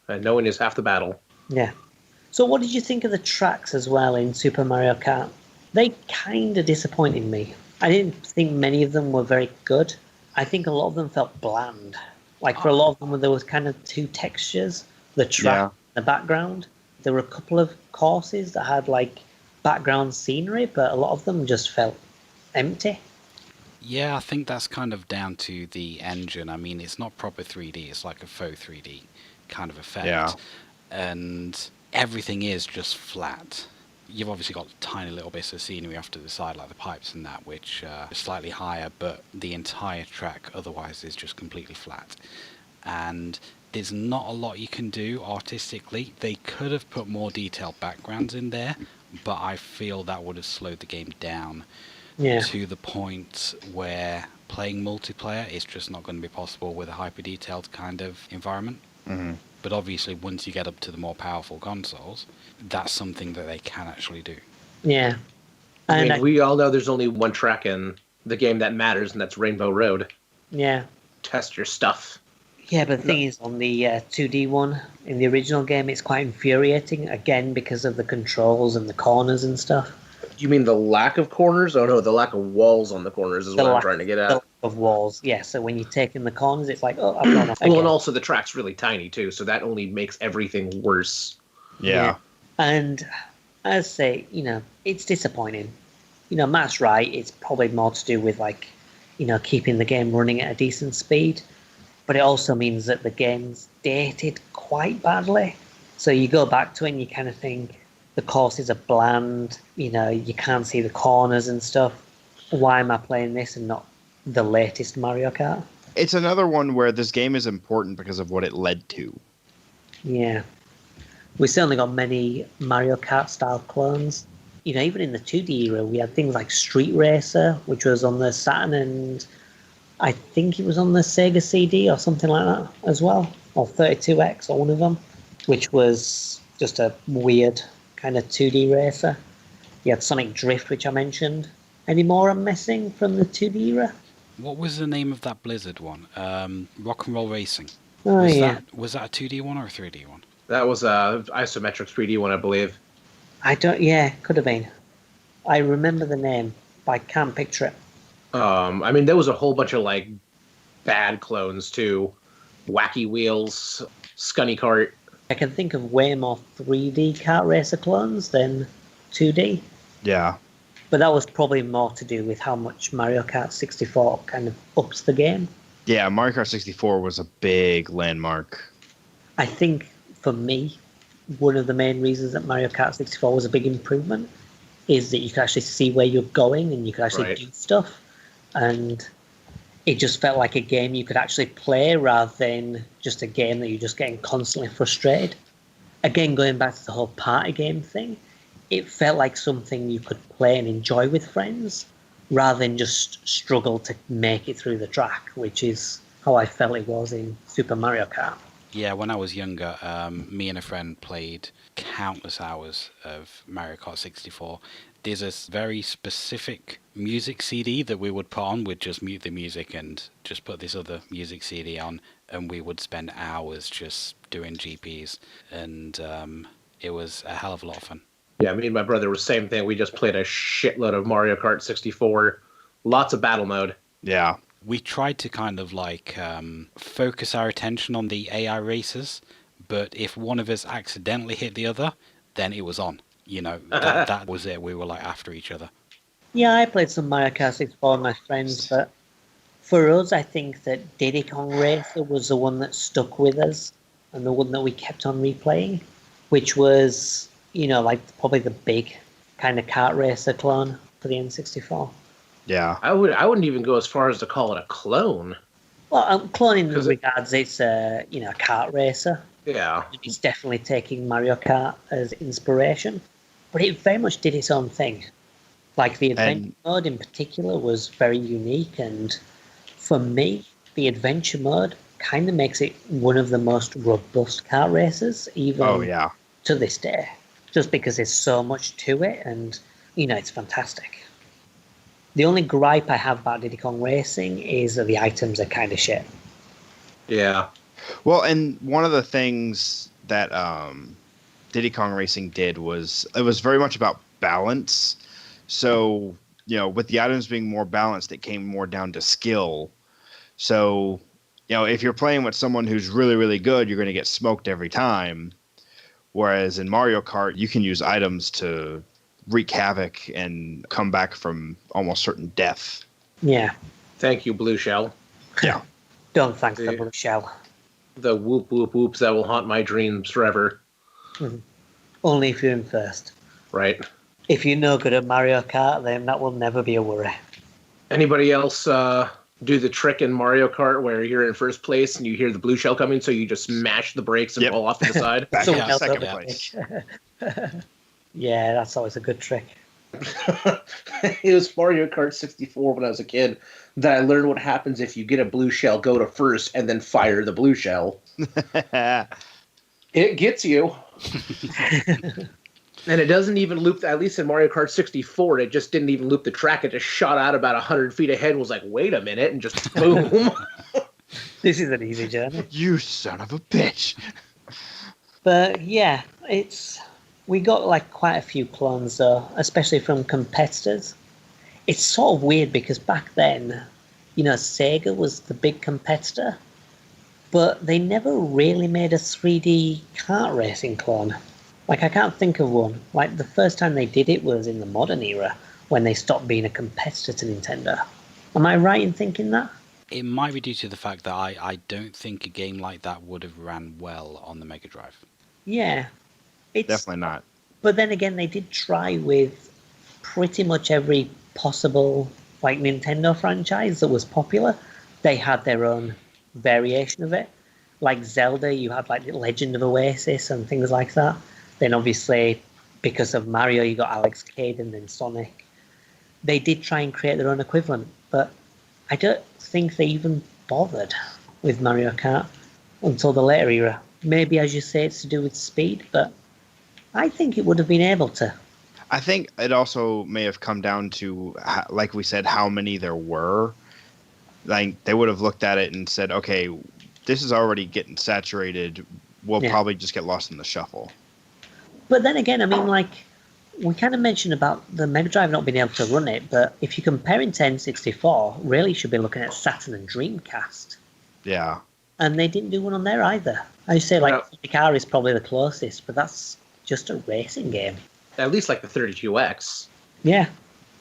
and knowing is half the battle. Yeah. So what did you think of the tracks as well in Super Mario Kart? They kind of disappointed me. I didn't think many of them were very good. I think a lot of them felt bland. Like for a lot of them, there was kind of two textures, the track, the background. There were a couple of courses that had like background scenery, but a lot of them just felt empty. Yeah, I think that's kind of down to the engine. I mean, it's not proper 3D, it's like a faux 3D kind of effect. Yeah. And everything is just flat. You've obviously got tiny little bits of scenery off to the side, like the pipes and that, which are slightly higher, but the entire track otherwise is just completely flat. And there's not a lot you can do artistically. They could have put more detailed backgrounds in there, but I feel that would have slowed the game down to the point where playing multiplayer is just not going to be possible with a hyper-detailed kind of environment. Mm-hmm. But obviously, once you get up to the more powerful consoles, that's something that they can actually do. Yeah. I And mean, we all know there's only one track in the game that matters, and that's Rainbow Road. yeah. Test your stuff. Yeah, but the thing is, on the 2D one, in the original game, it's quite infuriating, again, because of the controls and the corners and stuff. You mean the lack of corners? Oh no, the lack of walls on the corners is what I'm trying to get The at. lack of walls, yeah. So when you take in the corners, it's like, oh, I've gone off again. Well, and also the track's really tiny too, so that only makes everything worse. Yeah. And as I say, it's disappointing. Matt's right. It's probably more to do with like, keeping the game running at a decent speed. But it also means that the game's dated quite badly. So you go back to it and you kind of think the courses are bland. You can't see the corners and stuff. Why am I playing this and not the latest Mario Kart? It's another one where this game is important because of what it led to. Yeah. We certainly got many Mario Kart style clones. Even in the 2D era, we had things like Street Racer, which was on the Saturn, and I think it was on the Sega CD or something like that as well, or 32X or one of them, which was just a weird kind of 2D racer. You had Sonic Drift, which I mentioned. Any more I'm missing from the 2D era? What was the name of that Blizzard one? Rock and Roll Racing. Oh, Was that a 2D one or a 3D one? That was a isometric 3D one, I believe. Could have been. I remember the name, but I can't picture it. I mean, there was a whole bunch of like bad clones too. Wacky Wheels, Scunny Kart. I can think of way more 3D kart racer clones than 2D. Yeah. But that was probably more to do with how much Mario Kart 64 kind of ups the game. Yeah, Mario Kart 64 was a big landmark. I think, for me, one of the main reasons that Mario Kart 64 was a big improvement is that you can actually see where you're going and you can actually do stuff. And it just felt like a game you could actually play rather than just a game that you're just getting constantly frustrated. Again, going back to the whole party game thing, it felt like something you could play and enjoy with friends rather than just struggle to make it through the track, which is how I felt it was in Super Mario Kart. Yeah, when I was younger, me and a friend played countless hours of Mario Kart 64. There's a very specific music CD that we would put on. We'd just mute the music and just put this other music CD on, and we would spend hours just doing GPs, and it was a hell of a lot of fun. Yeah, me and my brother were the same thing. We just played a shitload of Mario Kart 64. Lots of battle mode. Yeah. We tried to kind of like focus our attention on the AI races, but if one of us accidentally hit the other, then it was on. You know, that was it. We were like after each other. Yeah, I played some Mario Kart 64 with my friends, but for us, I think that Diddy Kong Racer was the one that stuck with us and the one that we kept on replaying, which was, you know, like probably the big kind of kart racer clone for the N64. Yeah. I wouldn't even go as far as to call it a clone. Well, cloning in regards, it's a kart racer. Yeah. It's definitely taking Mario Kart as inspiration, but it very much did its own thing. Like the adventure mode in particular was very unique, and for me, the adventure mode kind of makes it one of the most robust kart races, even to this day, just because there's so much to it, and you know, it's fantastic. The only gripe I have about Diddy Kong Racing is that the items are kind of shit. Yeah. Well, and one of the things that Diddy Kong Racing did was it was very much about balance. So, you know, with the items being more balanced, it came more down to skill. So, you know, if you're playing with someone who's really, really good, you're going to get smoked every time. Whereas in Mario Kart, you can use items to wreak havoc and come back from almost certain death. Yeah. Thank you, Blue Shell. Yeah. Don't thank the Blue Shell. The whoop whoop whoops that will haunt my dreams forever. Mm-hmm. Only if you're in first. Right. If you're no good at Mario Kart, then that will never be a worry. Anybody else do the trick in Mario Kart where you're in first place and you hear the Blue Shell coming, so you just smash the brakes and pull off to the side? Someone else second over place. Yeah, that's always a good trick. It was Mario Kart 64 when I was a kid that I learned what happens if you get a blue shell, go to first, and then fire the blue shell. It gets you. And it doesn't even loop, at least in Mario Kart 64, it just didn't even loop the track. It just shot out about 100 feet ahead and was like, wait a minute, and just boom. This is an easy journey. You son of a bitch. But yeah, we got like quite a few clones though, especially from competitors. It's sort of weird because back then, you know, Sega was the big competitor, but they never really made a 3D kart racing clone. Like, I can't think of one. Like, the first time they did it was in the modern era when they stopped being a competitor to Nintendo. Am I right in thinking that? It might be due to the fact that I don't think a game like that would have ran well on the Mega Drive. Yeah. Definitely not. But then again, they did try with pretty much every possible like Nintendo franchise that was popular. They had their own variation of it. Like Zelda, you had like Legend of Oasis and things like that. Then obviously, because of Mario, you got Alex Kidd and then Sonic. They did try and create their own equivalent, but I don't think they even bothered with Mario Kart until the later era. Maybe, as you say, it's to do with speed, but I think it would have been able to. I think it also may have come down to, like we said, how many there were. Like, they would have looked at it and said, okay, this is already getting saturated. We'll probably just get lost in the shuffle. But then again, I mean, like, we kind of mentioned about the Mega Drive not being able to run it, but if you're comparing to N64, really you should be looking at Saturn and Dreamcast. Yeah. And they didn't do one on there either. I say, like, Sonic R is probably the closest, but that's just a racing game. At least like the 32X. Yeah,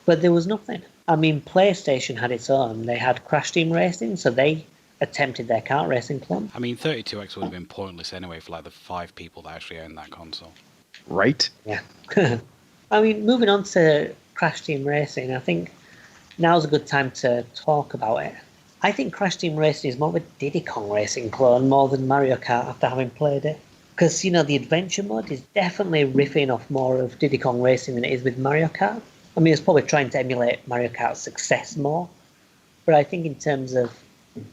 but there was nothing. I mean, PlayStation had its own. They had Crash Team Racing, so they attempted their kart racing clone. I mean, 32X would have been pointless anyway for like the 5 people that actually owned that console. Right? Yeah. I mean, moving on to Crash Team Racing, I think now's a good time to talk about it. I think Crash Team Racing is more of a Diddy Kong Racing clone more than Mario Kart after having played it. Because, the adventure mode is definitely riffing off more of Diddy Kong Racing than it is with Mario Kart. I mean, it's probably trying to emulate Mario Kart's success more. But I think in terms of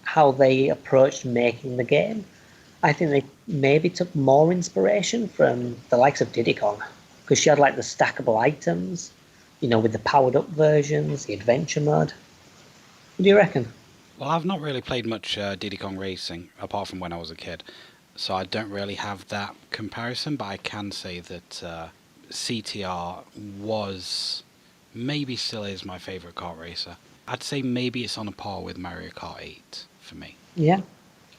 how they approached making the game, I think they maybe took more inspiration from the likes of Diddy Kong. Because she had like the stackable items, with the powered up versions, the adventure mode. What do you reckon? Well, I've not really played much Diddy Kong Racing, apart from when I was a kid. So I don't really have that comparison, but I can say that CTR was, maybe still is, my favourite kart racer. I'd say maybe it's on a par with Mario Kart 8 for me. Yeah.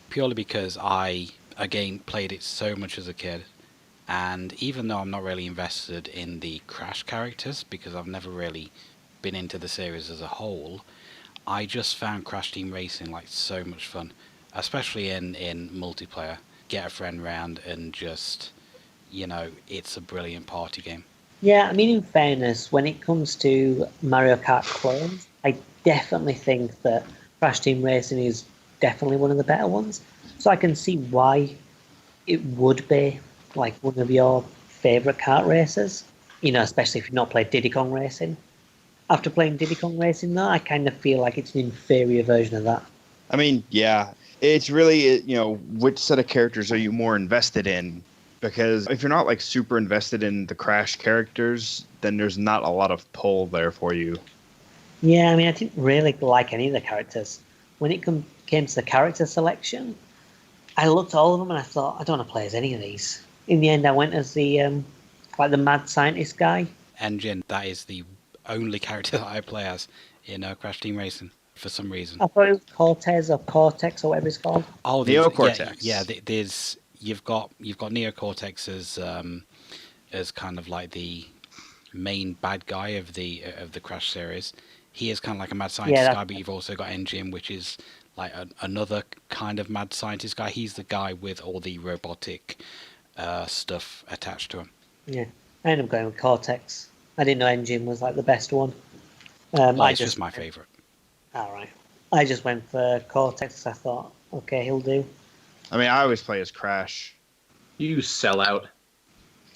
Purely because I, again, played it so much as a kid. And even though I'm not really invested in the Crash characters, because I've never really been into the series as a whole, I just found Crash Team Racing like so much fun, especially in multiplayer. Get a friend round and just, it's a brilliant party game. Yeah, I mean, in fairness, when it comes to Mario Kart clones, I definitely think that Crash Team Racing is definitely one of the better ones. So I can see why it would be like one of your favourite kart races, especially if you've not played Diddy Kong Racing. After playing Diddy Kong Racing, though, I kind of feel like it's an inferior version of that. I mean, yeah, it's really, which set of characters are you more invested in? Because if you're not like super invested in the Crash characters, then there's not a lot of pull there for you. Yeah, I mean, I didn't really like any of the characters. When it came to the character selection, I looked at all of them and I thought, I don't want to play as any of these. In the end, I went as the mad scientist guy. Engine, that is the only character that I play as in Crash Team Racing for some reason. I thought it was Cortez or Cortex or whatever it's called. Oh, Neocortex. Yeah, there's you've got Neocortex as kind of like the main bad guy of the Crash series. He is kind of like a mad scientist guy, but you've also got Engine, which is like another kind of mad scientist guy. He's the guy with all the robotic stuff attached to him. Yeah, I ended up going with Cortex. I didn't know Engine was like the best one. It's just my favourite. All right. I just went for Cortex. I thought, okay, he'll do. I mean, I always play as Crash. You sell out.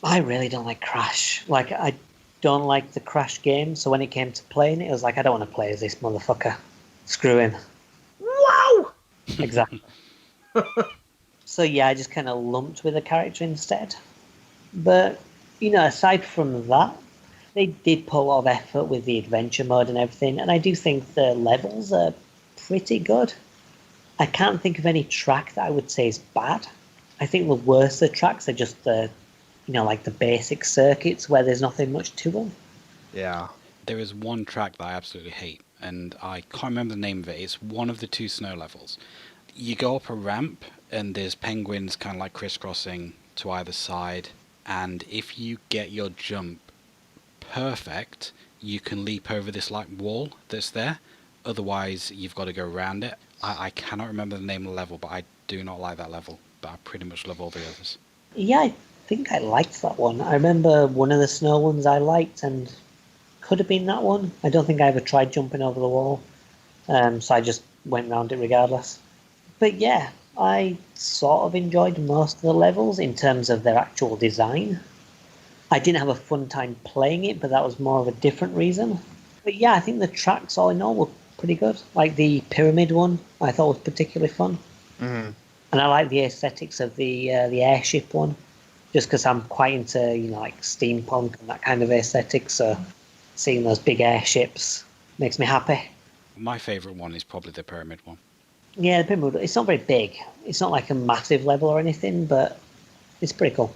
I really don't like Crash. Like, I don't like the Crash game. So when it came to playing it, it was like, I don't want to play as this motherfucker. Screw him. Wow! Exactly. So yeah, I just kind of lumped with the character instead. But, aside from that, they did put a lot of effort with the adventure mode and everything, and I do think the levels are pretty good. I can't think of any track that I would say is bad. I think the worst of the tracks are just the, like the basic circuits where there's nothing much to them. Yeah. There is one track that I absolutely hate, and I can't remember the name of it. It's one of the 2 snow levels. You go up a ramp, and there's penguins kind of like crisscrossing to either side, and if you get your jump perfect, you can leap over this like wall that's there. Otherwise, you've got to go around it. I cannot remember the name of the level, but I do not like that level. But I pretty much love all the others. Yeah, I think I liked that one. I remember one of the snow ones I liked, and could have been that one. I don't think I ever tried jumping over the wall, so I just went around it regardless. But yeah, I sort of enjoyed most of the levels in terms of their actual design. I didn't have a fun time playing it, but that was more of a different reason. But yeah, I think the tracks all in all were pretty good. Like the pyramid one, I thought was particularly fun. Mm-hmm. And I like the aesthetics of the airship one, just because I'm quite into like steampunk and that kind of aesthetic. So seeing those big airships makes me happy. My favourite one is probably the pyramid one. Yeah, the pyramid. It's not very big. It's not like a massive level or anything, but it's pretty cool.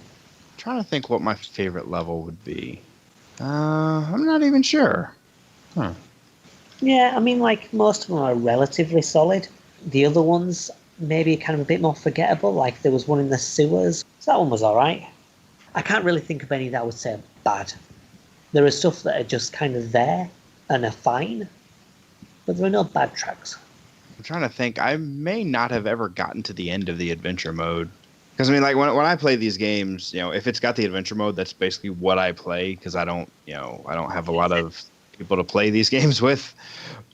I'm trying to think what my favorite level would be. I'm not even sure. Huh. Yeah, I mean, like most of them are relatively solid. The other ones maybe kind of a bit more forgettable. Like there was one in the sewers. So that one was all right. I can't really think of any that I would say are bad. There are stuff that are just kind of there and are fine, but there are no bad tracks. I'm trying to think. I may not have ever gotten to the end of the adventure mode. Because I mean, like when I play these games, if it's got the adventure mode, that's basically what I play. Because I don't have a lot of people to play these games with.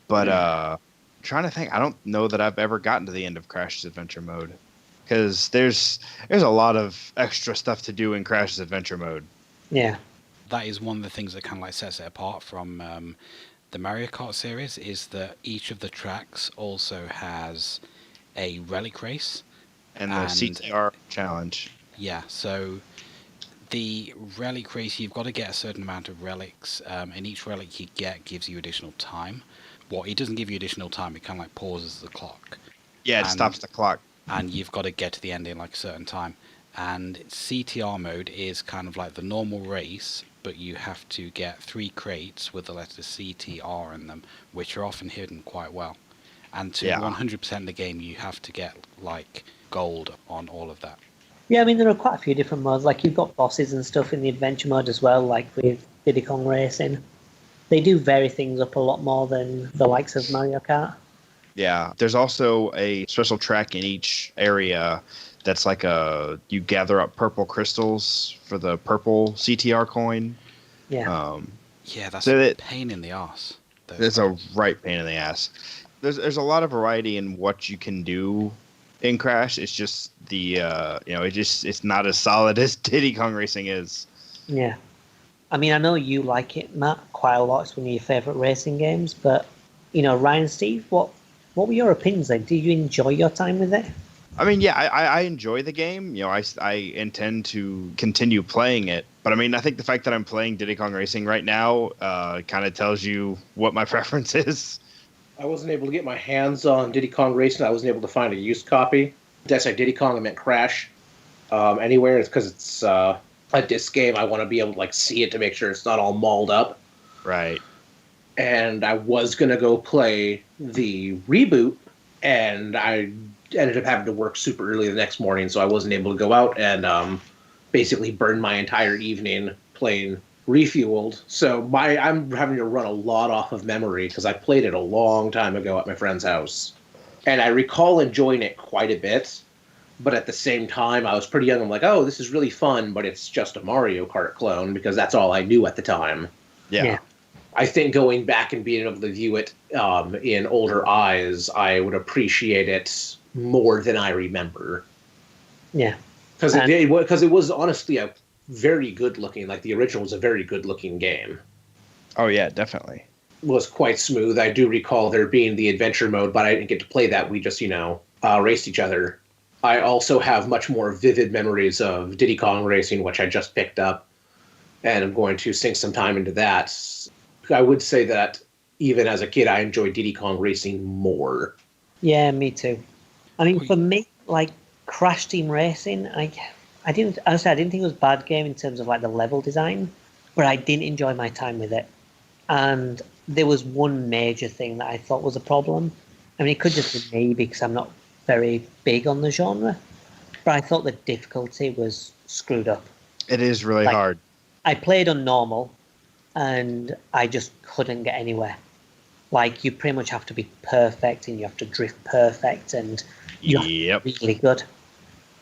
But trying to think. I don't know that I've ever gotten to the end of Crash's Adventure Mode, because there's a lot of extra stuff to do in Crash's Adventure Mode. Yeah. That is one of the things that kind of like sets it apart from the Mario Kart series, is that each of the tracks also has a relic race. And the CTR challenge. Yeah, so the relic race, you've got to get a certain amount of relics, and each relic you get gives you additional time. Well, it doesn't give you additional time, it kind of like pauses the clock. Yeah, it stops the clock. And you've got to get to the end in like a certain time. And CTR mode is kind of like the normal race, but you have to get 3 crates with the letter CTR in them, which are often hidden quite well. And to 100% the game, you have to get like gold on all of that. Yeah, I mean, there are quite a few different modes. Like, you've got bosses and stuff in the adventure mode as well, like with Diddy Kong Racing. They do vary things up a lot more than the likes of Mario Kart. Yeah, there's also a special track in each area that's like you gather up purple crystals for the purple CTR coin. Yeah. Yeah, that's a pain in the ass. It's a right pain in the ass. There's a lot of variety in what you can do in Crash. It's just it's not as solid as Diddy Kong Racing is. Yeah. I mean, I know you like it, Matt, quite a lot. It's one of your favourite racing games. But, Ryan and Steve, what were your opinions then? Did you enjoy your time with it? I mean, yeah, I enjoy the game. I intend to continue playing it. But I mean, I think the fact that I'm playing Diddy Kong Racing right now kind of tells you what my preference is. I wasn't able to get my hands on Diddy Kong Racing. I wasn't able to find a used copy. That's like Diddy Kong, I meant Crash. Anywhere. It's because it's a disc game. I want to be able to like see it to make sure it's not all mauled up. Right. And I was going to go play the reboot, and I ended up having to work super early the next morning, so I wasn't able to go out and basically burn my entire evening playing Refueled. So I'm having to run a lot off of memory because I played it a long time ago at my friend's house. And I recall enjoying it quite a bit, but at the same time, I was pretty young. I'm like, oh, this is really fun, but it's just a Mario Kart clone because that's all I knew at the time. Yeah. I think going back and being able to view it in older eyes, I would appreciate it more than I remember. Yeah. Because it was honestly a very good looking, like the original was a very good looking game. Oh, yeah, definitely. It was quite smooth. I do recall there being the adventure mode, but I didn't get to play that. We just, raced each other. I also have much more vivid memories of Diddy Kong Racing, which I just picked up, and I'm going to sink some time into that. I would say that even as a kid, I enjoyed Diddy Kong Racing more. Yeah, me too. I mean, for me, like Crash Team Racing, I didn't think it was a bad game in terms of like the level design, but I didn't enjoy my time with it. And there was one major thing that I thought was a problem. I mean, it could just be me because I'm not very big on the genre, but I thought the difficulty was screwed up. It is really hard. I played on normal, and I just couldn't get anywhere. Like, you pretty much have to be perfect, and you have to drift perfect, and you have to be really good.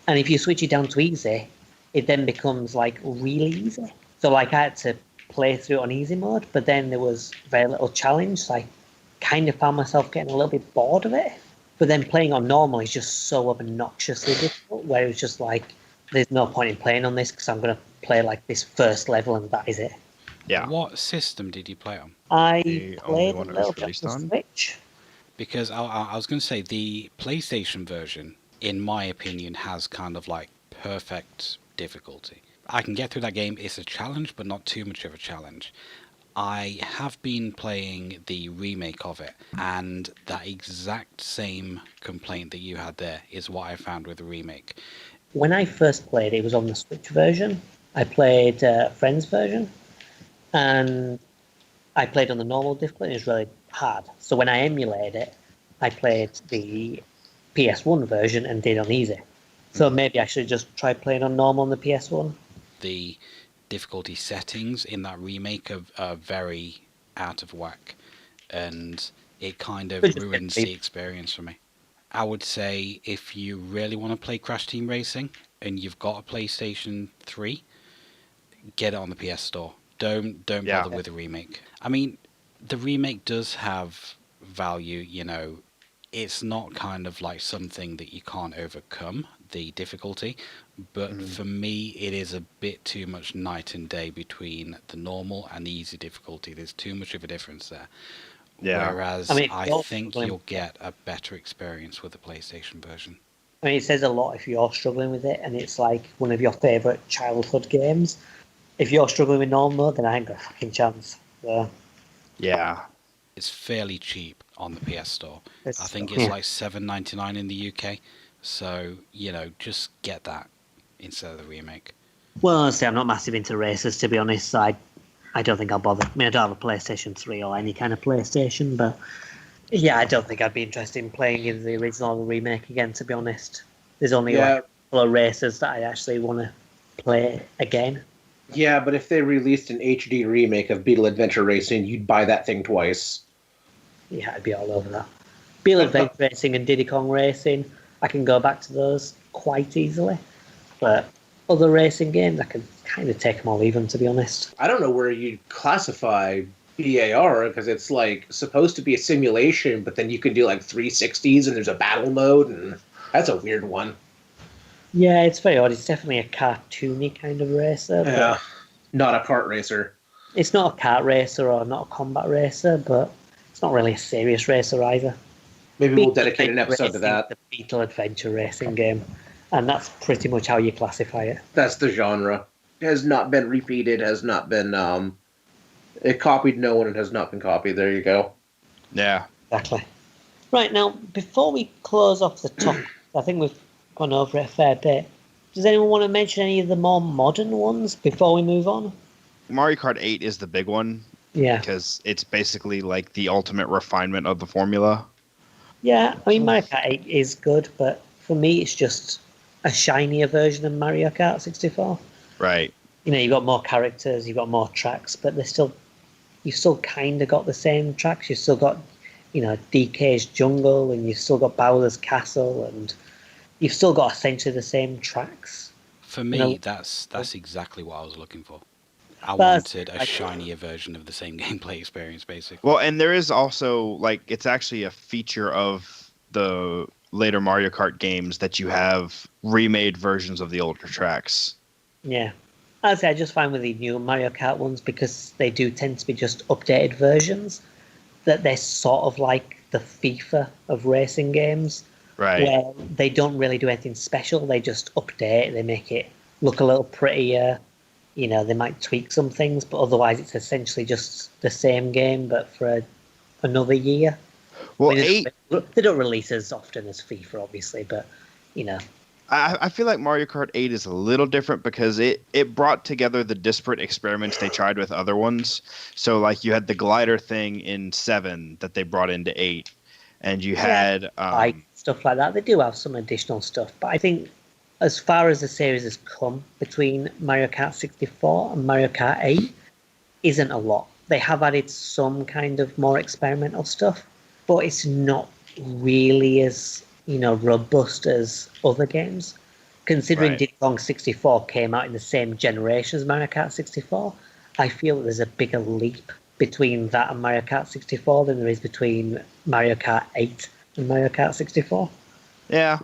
And if you switch it down to easy, it then becomes, like, really easy. So, like, I had to play through it on easy mode, but then there was very little challenge, so I kind of found myself getting a little bit bored of it. But then playing on normal is just so obnoxiously difficult, where it was just like, there's no point in playing on this because I'm going to play, like, this first level, and that is it. Yeah. What system did you play on? I played a little bit on the Switch. Because I was going to say the PlayStation version, in my opinion, has kind of like perfect difficulty. I can get through that game. It's a challenge, but not too much of a challenge. I have been playing the remake of it, and that exact same complaint that you had there is what I found with the remake. When I first played, it was on the Switch version. I played a friend's version, and I played on the normal difficulty. It was really hard. So when I emulated it, I played the PS1 version and did on easy. So maybe I should just try playing on normal on the PS1. The difficulty settings in that remake are very out of whack, and it kind of ruins the experience for me. I would say if you really want to play Crash Team Racing and you've got a PlayStation 3, get it on the PS Store. Don't bother with the remake. I mean, the remake does have value, it's not kind of like something that you can't overcome, the difficulty, but for me it is a bit too much night and day between the normal and the easy difficulty. There's too much of a difference there. Yeah. Whereas I mean, I you're think struggling- you'll get a better experience with the PlayStation version. I mean, it says a lot if you're struggling with it, and it's like one of your favourite childhood games. If you're struggling with normal mode, then I ain't got a fucking chance. So, Yeah. It's fairly cheap on the PS Store. I It's- think it's yeah. like $7.99 in the UK. So, just get that instead of the remake. well, honestly, I'm not massive into races, to be honest. So I don't think I'll bother. I mean, I don't have a PlayStation 3 or any kind of PlayStation, but yeah, I don't think I'd be interested in playing either the original or the remake again, to be honest. There's only like a couple of races that I actually want to play again. Yeah, but if they released an HD remake of Beetle Adventure Racing, you'd buy that thing twice. Yeah, I'd be all over that. Beetle Adventure Racing and Diddy Kong Racing, I can go back to those quite easily. But other racing games, I can kind of take them or leave them, to be honest. I don't know where you'd classify BAR, because it's like supposed to be a simulation, but then you can do like 360s and there's a battle mode, and that's a weird one. Yeah, it's very odd. It's definitely a cartoony kind of racer. Yeah, But not a kart racer. it's not a kart racer or not a combat racer, but it's not really a serious racer either. Maybe we'll dedicate an Adventure episode to Racing, that. The Beetle Adventure Racing game. And that's pretty much how you classify it. That's the genre. It has not been repeated, has not been it copied no one, it has not been copied. There you go. Yeah. Exactly. Right, now, before we close off the topic, I think we've gone over it a fair bit. Does anyone want to mention any of the more modern ones before we move on? Mario Kart 8 is the big one Yeah. because it's basically like the ultimate refinement of the formula. Yeah, I mean, Mario Kart 8 is good, but for me, it's just a shinier version of Mario Kart 64. Right. You've got more characters, you've got more tracks, but you've still kind of got the same tracks. You've still got, DK's Jungle, and you've still got Bowser's Castle, and you've still got essentially the same tracks. For me, You know- that's exactly what I was looking for. I That's- wanted a shinier version of the same gameplay experience, basically. Well, and there is also it's actually a feature of the later Mario Kart games that you have remade versions of the older tracks. Yeah. I just find with the new Mario Kart ones, because they do tend to be just updated versions, that they're sort of like the FIFA of racing games, Right. where they don't really do anything special. They just update, they make it look a little prettier. They might tweak some things, but otherwise it's essentially just the same game, but for another year. Well, I mean, 8, they don't release as often as FIFA, obviously, but, I feel like Mario Kart 8 is a little different because it brought together the disparate experiments they tried with other ones. So, you had the glider thing in 7 that they brought into 8, and you had... stuff like that. They do have some additional stuff, but I think as far as the series has come between Mario Kart 64 and Mario Kart 8 isn't a lot. They have added some kind of more experimental stuff, but it's not really as, robust as other games. Considering Right. Diddy Kong 64 came out in the same generation as Mario Kart 64, I feel that there's a bigger leap between that and Mario Kart 64 than there is between Mario Kart 8 and Mario Kart 64. Yeah.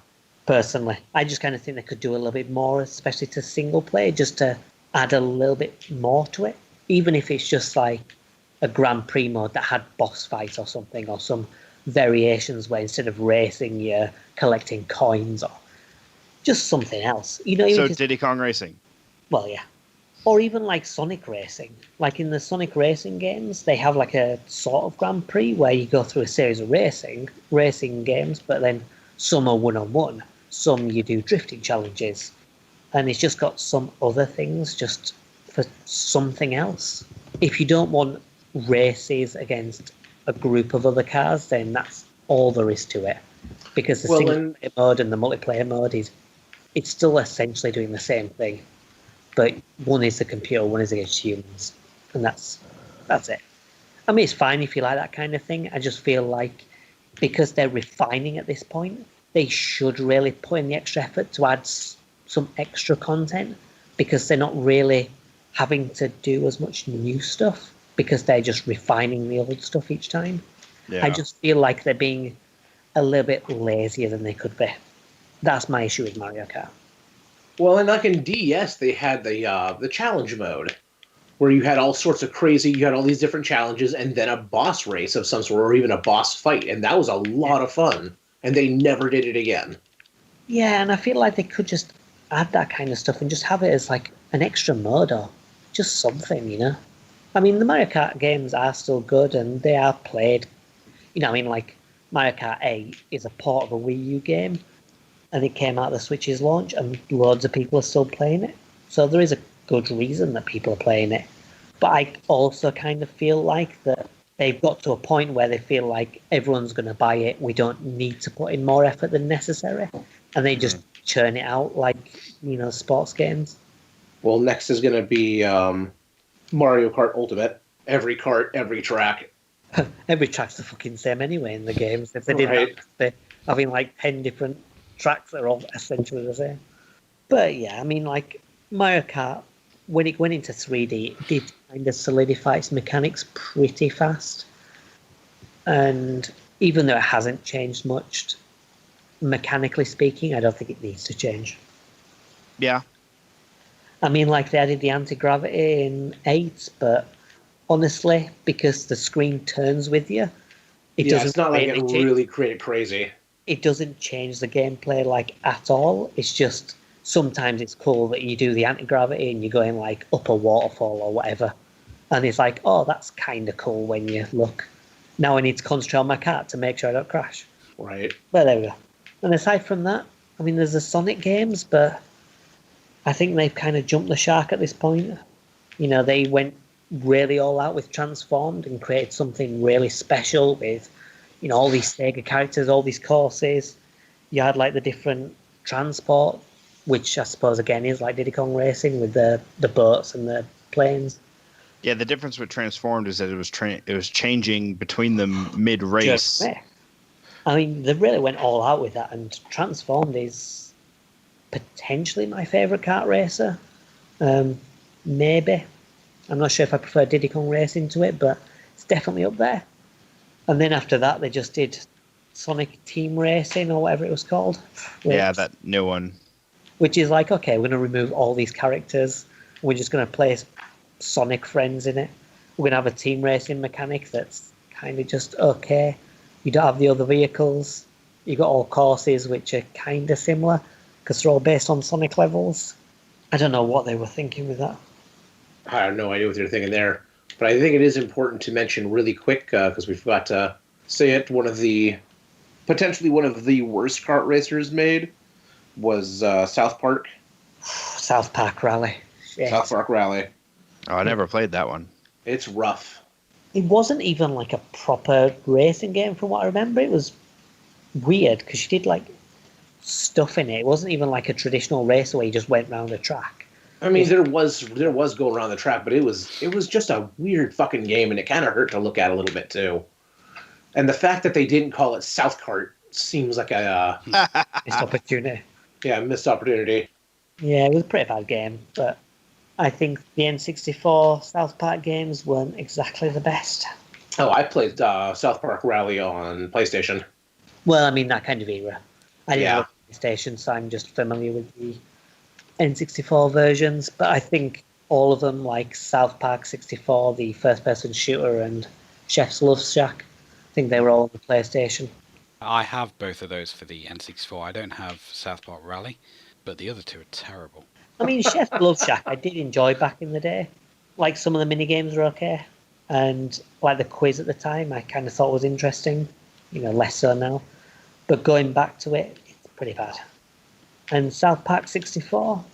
Personally, I just kind of think they could do a little bit more, especially to single play, just to add a little bit more to it. Even if it's just like a Grand Prix mode that had boss fights or something, or some variations where instead of racing, you're collecting coins, or just something else. Even So just, Diddy Kong Racing. well, yeah. Or even like Sonic Racing. Like in the Sonic Racing games, they have like a sort of Grand Prix where you go through a series of racing games, but then some are one-on-one, some you do drifting challenges, and it's just got some other things just for something else. If you don't want races against a group of other cars, then that's all there is to it. Because the single player mode and the multiplayer mode it's still essentially doing the same thing. But one is the computer, one is against humans. And that's it. I mean, it's fine if you like that kind of thing. I just feel like because they're refining at this point, they should really put in the extra effort to add some extra content, because they're not really having to do as much new stuff because they're just refining the old stuff each time. Yeah. I just feel like they're being a little bit lazier than they could be. That's my issue with Mario Kart. Well, and like in DS, they had the challenge mode, where you had all sorts of crazy, you had all these different challenges, and then a boss race of some sort, or even a boss fight, and that was a lot of fun. And they never did it again. Yeah, and I feel like they could just add that kind of stuff and just have it as like an extra mode or just something, you know? I mean, the Mario Kart games are still good and they are played. You know, I mean, like Mario Kart 8 is a port of a Wii U game and it came out at the Switch's launch and loads of people are still playing it. So there is a good reason that people are playing it. But I also kind of feel like that they've got to a point where they feel like everyone's going to buy it. We don't need to put in more effort than necessary. And they just churn it out like, you know, sports games. Well, next is going to be Mario Kart Ultimate. Every kart, every track. Every track's the fucking same anyway in the games. If they did that, they're having like 10 different tracks that are all essentially the same. But yeah, I mean, like Mario Kart, when it went into 3D, it did kind of solidify its mechanics pretty fast. And even though it hasn't changed much, mechanically speaking, I don't think it needs to change. Yeah. I mean, like they added the anti-gravity in 8, but honestly, because the screen turns with you, it's not like it really crazy. It doesn't change the gameplay like at all. It's just sometimes it's cool that you do the anti-gravity and you're going like up a waterfall or whatever. And it's like, oh, that's kind of cool when you look. Now I need to concentrate on my kart to make sure I don't crash. Right. But there we go. And aside from that, I mean, there's the Sonic games, but I think they've kind of jumped the shark at this point. You know, they went really all out with Transformed and created something really special with, you know, all these Sega characters, all these courses. You had like the different transport, which I suppose again is like Diddy Kong Racing with the boats and the planes. Yeah, the difference with Transformed is that it was changing between them mid-race. I mean, they really went all out with that, and Transformed is potentially my favourite kart racer. Maybe. I'm not sure if I prefer Diddy Kong Racing to it, but it's definitely up there. And then after that, they just did Sonic Team Racing or whatever it was called. Yeah, that new one. Which is like, okay, we're going to remove all these characters. We're just going to place Sonic friends in it. We're going to have a team racing mechanic that's kind of just okay. You don't have the other vehicles. You got all courses which are kind of similar because they're all based on Sonic levels. I don't know what they were thinking with that. I have no idea what they're thinking there. But I think it is important to mention really quick, because we forgot to say it, potentially one of the worst kart racers made was South Park. South Park Rally. Shit. South Park Rally. Oh, I never played that one. It's rough. It wasn't even like a proper racing game from what I remember. It was weird because you did like stuff in it. It wasn't even like a traditional racer where you just went around a track. I mean, there was going around the track, but it was just a weird fucking game, and it kind of hurt to look at a little bit too. And the fact that they didn't call it South Kart seems like a missed opportunity. Yeah, missed opportunity. Yeah, it was a pretty bad game, but I think the N64 South Park games weren't exactly the best. Oh, I played South Park Rally on PlayStation. Well, I mean, that kind of era. I didn't have a PlayStation, so I'm just familiar with the N64 versions, but I think all of them, like South Park 64, the first-person shooter, and Chef's Love Shack, I think they were all on the PlayStation. I have both of those for the N64. I don't have South Park Rally, but the other two are terrible. I mean, Chef's Love Shack I did enjoy back in the day. Like, some of the mini-games were okay, and like the quiz at the time I kind of thought was interesting, you know, less so now. But going back to it, it's pretty bad. And South Park 64,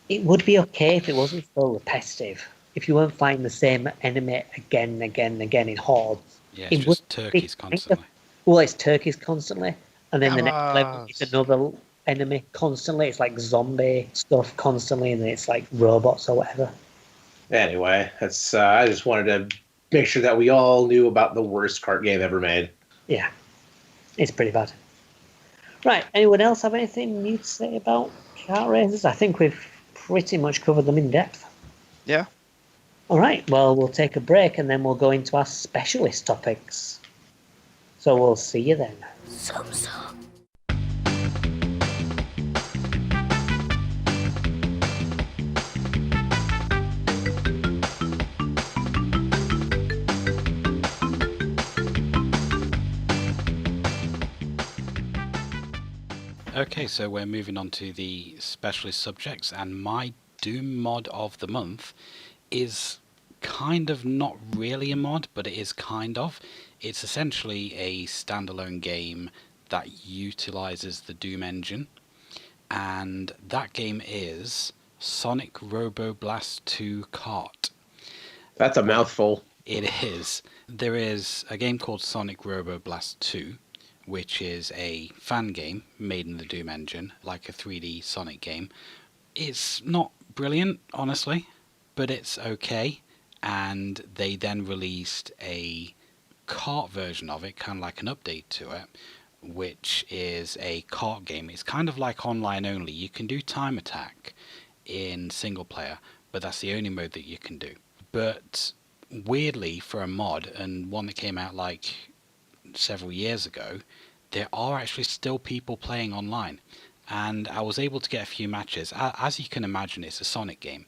it would be okay if it wasn't so repetitive. If you weren't fighting the same enemy again and again and again in hordes. Yeah, it's just turkeys constantly. Well, it's turkeys constantly. And then the next level is another enemy constantly. It's like zombie stuff constantly, and then it's like robots or whatever. Anyway, that's I just wanted to make sure that we all knew about the worst kart game ever made. Yeah, it's pretty bad. Right, anyone else have anything new to say about kart races? I think we've pretty much covered them in depth. Yeah. All right, well, we'll take a break and then we'll go into our specialist topics. So we'll see you then. Okay, so we're moving on to the specialist subjects, and my Doom mod of the month is kind of not really a mod, but it is kind of. It's essentially a standalone game that utilizes the Doom engine, and that game is Sonic Robo Blast 2 Kart. That's a mouthful. It is. There is a game called Sonic Robo Blast 2, which is a fan game made in the Doom engine, like a 3D Sonic game. It's not brilliant, honestly, but it's okay. And they then released a kart version of it, kind of like an update to it, which is a kart game. It's kind of like online only. You can do time attack in single player, but that's the only mode that you can do. But weirdly, for a mod, and one that came out like several years ago, there are actually still people playing online, and I was able to get a few matches. As you can imagine, it's a Sonic game.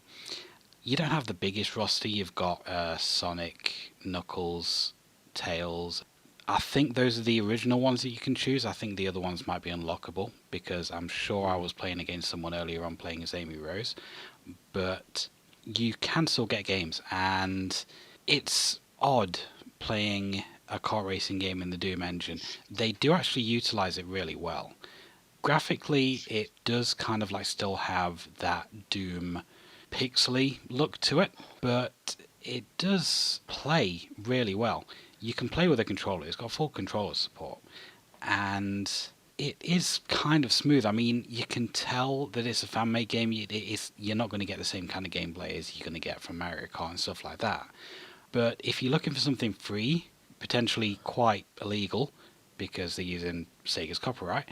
You don't have the biggest roster. You've got Sonic, Knuckles, Tails. I think those are the original ones that you can choose. I think the other ones might be unlockable, because I'm sure I was playing against someone earlier on playing as Amy Rose, but you can still get games, and it's odd playing a kart racing game in the Doom engine. They do actually utilize it really well. Graphically, it does kind of like still have that Doom pixely look to it, but it does play really well. You can play with a controller. It's got full controller support, and it is kind of smooth. I mean, you can tell that it's a fan-made game. You're not going to get the same kind of gameplay as you're going to get from Mario Kart and stuff like that. But if you're looking for something free, potentially quite illegal, because they're using Sega's copyright,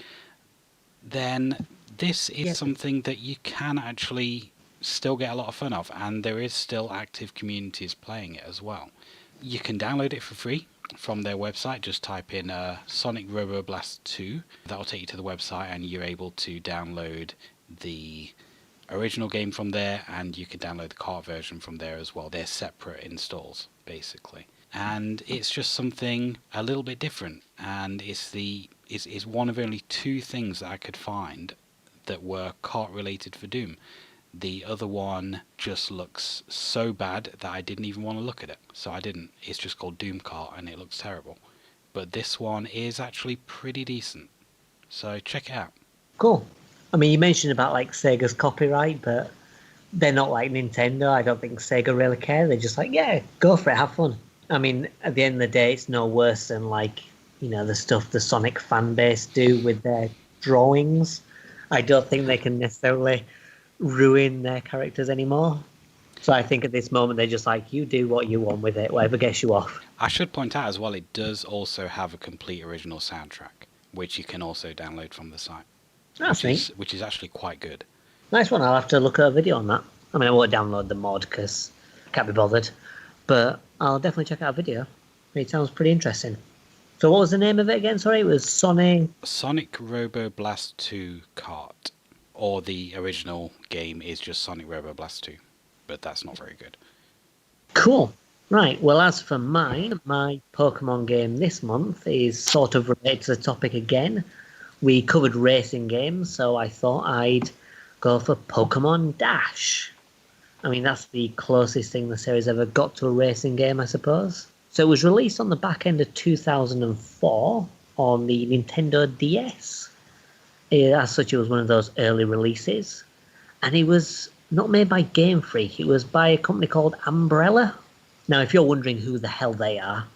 then this is something that you can actually still get a lot of fun of, and there is still active communities playing it as well. You can download it for free from their website. Just type in Sonic Robo Blast 2. That'll take you to the website, and you're able to download the original game from there, and you can download the kart version from there as well. They're separate installs, basically. And it's just something a little bit different, and it's one of only two things that I could find that were kart related for Doom. The other one just looks so bad that I didn't even want to look at it, so I didn't. It's just called Doom Kart, and it looks terrible. But this one is actually pretty decent, so check it out. Cool. I mean, you mentioned about like Sega's copyright, but they're not like Nintendo. I don't think Sega really care. They're just like, yeah, go for it, have fun. I mean, at the end of the day, it's no worse than like, you know, the stuff the Sonic fan base do with their drawings. I don't think they can necessarily ruin their characters anymore. So I think at this moment they're just like, you do what you want with it, whatever gets you off. I should point out as well, it does also have a complete original soundtrack, which you can also download from the site. That's neat. Which is actually quite good. Nice one. I'll have to look at a video on that. I mean, I won't download the mod because I can't be bothered, but I'll definitely check out a video. It sounds pretty interesting. So what was the name of it again? Sorry, it was Sonic Robo Blast 2 Kart. Or the original game is just Sonic Robo Blast 2, but that's not very good. Cool. Right, well, as for mine, my Pokemon game this month is sort of related to the topic again. We covered racing games, so I thought I'd go for Pokemon Dash. I mean, that's the closest thing the series ever got to a racing game, I suppose. So it was released on the back end of 2004 on the Nintendo DS. As such, it was one of those early releases. And it was not made by Game Freak. It was by a company called Umbrella. Now, if you're wondering who the hell they are,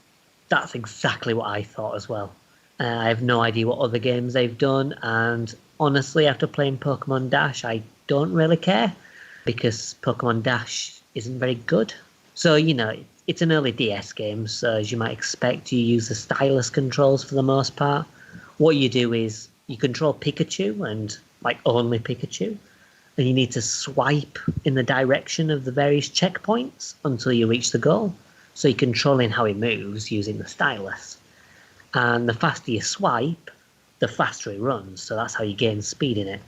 that's exactly what I thought as well. I have no idea what other games they've done. And honestly, after playing Pokemon Dash, I don't really care, because Pokemon Dash isn't very good. So, you know, it's an early DS game, so as you might expect, you use the stylus controls for the most part. What you do is you control Pikachu, and like only Pikachu, and you need to swipe in the direction of the various checkpoints until you reach the goal. So you're controlling how it moves using the stylus. And the faster you swipe, the faster it runs. So that's how you gain speed in it.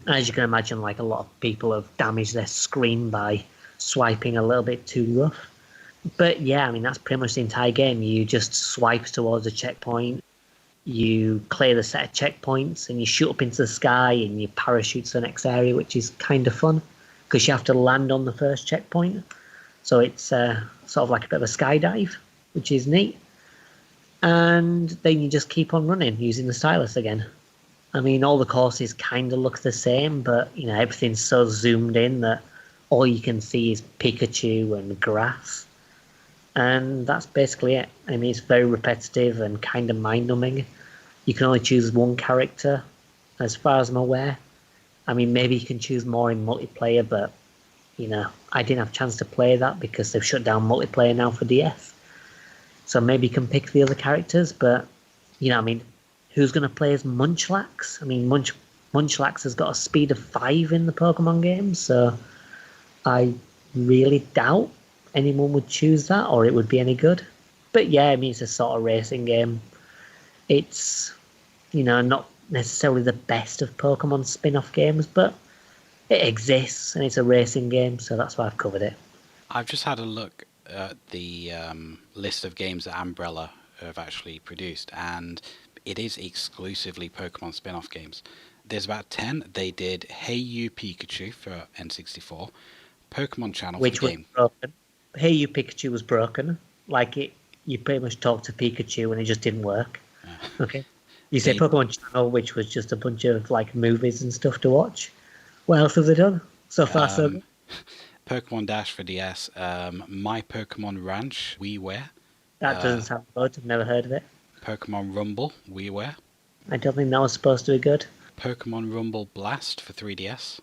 As you can imagine, like a lot of people have damaged their screen by swiping a little bit too rough. But yeah, I mean, that's pretty much the entire game. You just swipe towards a checkpoint, you clear the set of checkpoints, and you shoot up into the sky and you parachute to the next area, which is kind of fun because you have to land on the first checkpoint. So it's sort of like a bit of a skydive, which is neat. And then you just keep on running using the stylus again. I mean, all the courses kind of look the same, but you know, everything's so zoomed in that all you can see is Pikachu and grass. And that's basically it. I mean, it's very repetitive and kind of mind-numbing. You can only choose one character, as far as I'm aware. I mean, maybe you can choose more in multiplayer, but, you know, I didn't have a chance to play that because they've shut down multiplayer now for DS. So maybe you can pick the other characters, but, you know, I mean, who's going to play as Munchlax? I mean, Munchlax has got a speed of 5 in the Pokemon games, so I really doubt anyone would choose that or it would be any good. But yeah, I mean, it's a sort of racing game. It's, you know, not necessarily the best of Pokemon spin-off games, but it exists and it's a racing game, so that's why I've covered it. I've just had a look at the list of games that Umbrella have actually produced, and it is exclusively Pokemon spin-off games. There's about 10. They did Hey You Pikachu for N64, Pokemon Channel which for was game. broken. Hey You Pikachu was broken. Like it, you pretty much talked to Pikachu and it just didn't work. Okay. You say Pokemon Channel, which was just a bunch of like movies and stuff to watch. What else have they done so far? So good? Pokemon Dash for DS, My Pokemon Ranch, WiiWare. That doesn't sound good. I've never heard of it. Pokemon Rumble, WiiWare. I don't think that was supposed to be good. Pokemon Rumble Blast for 3DS.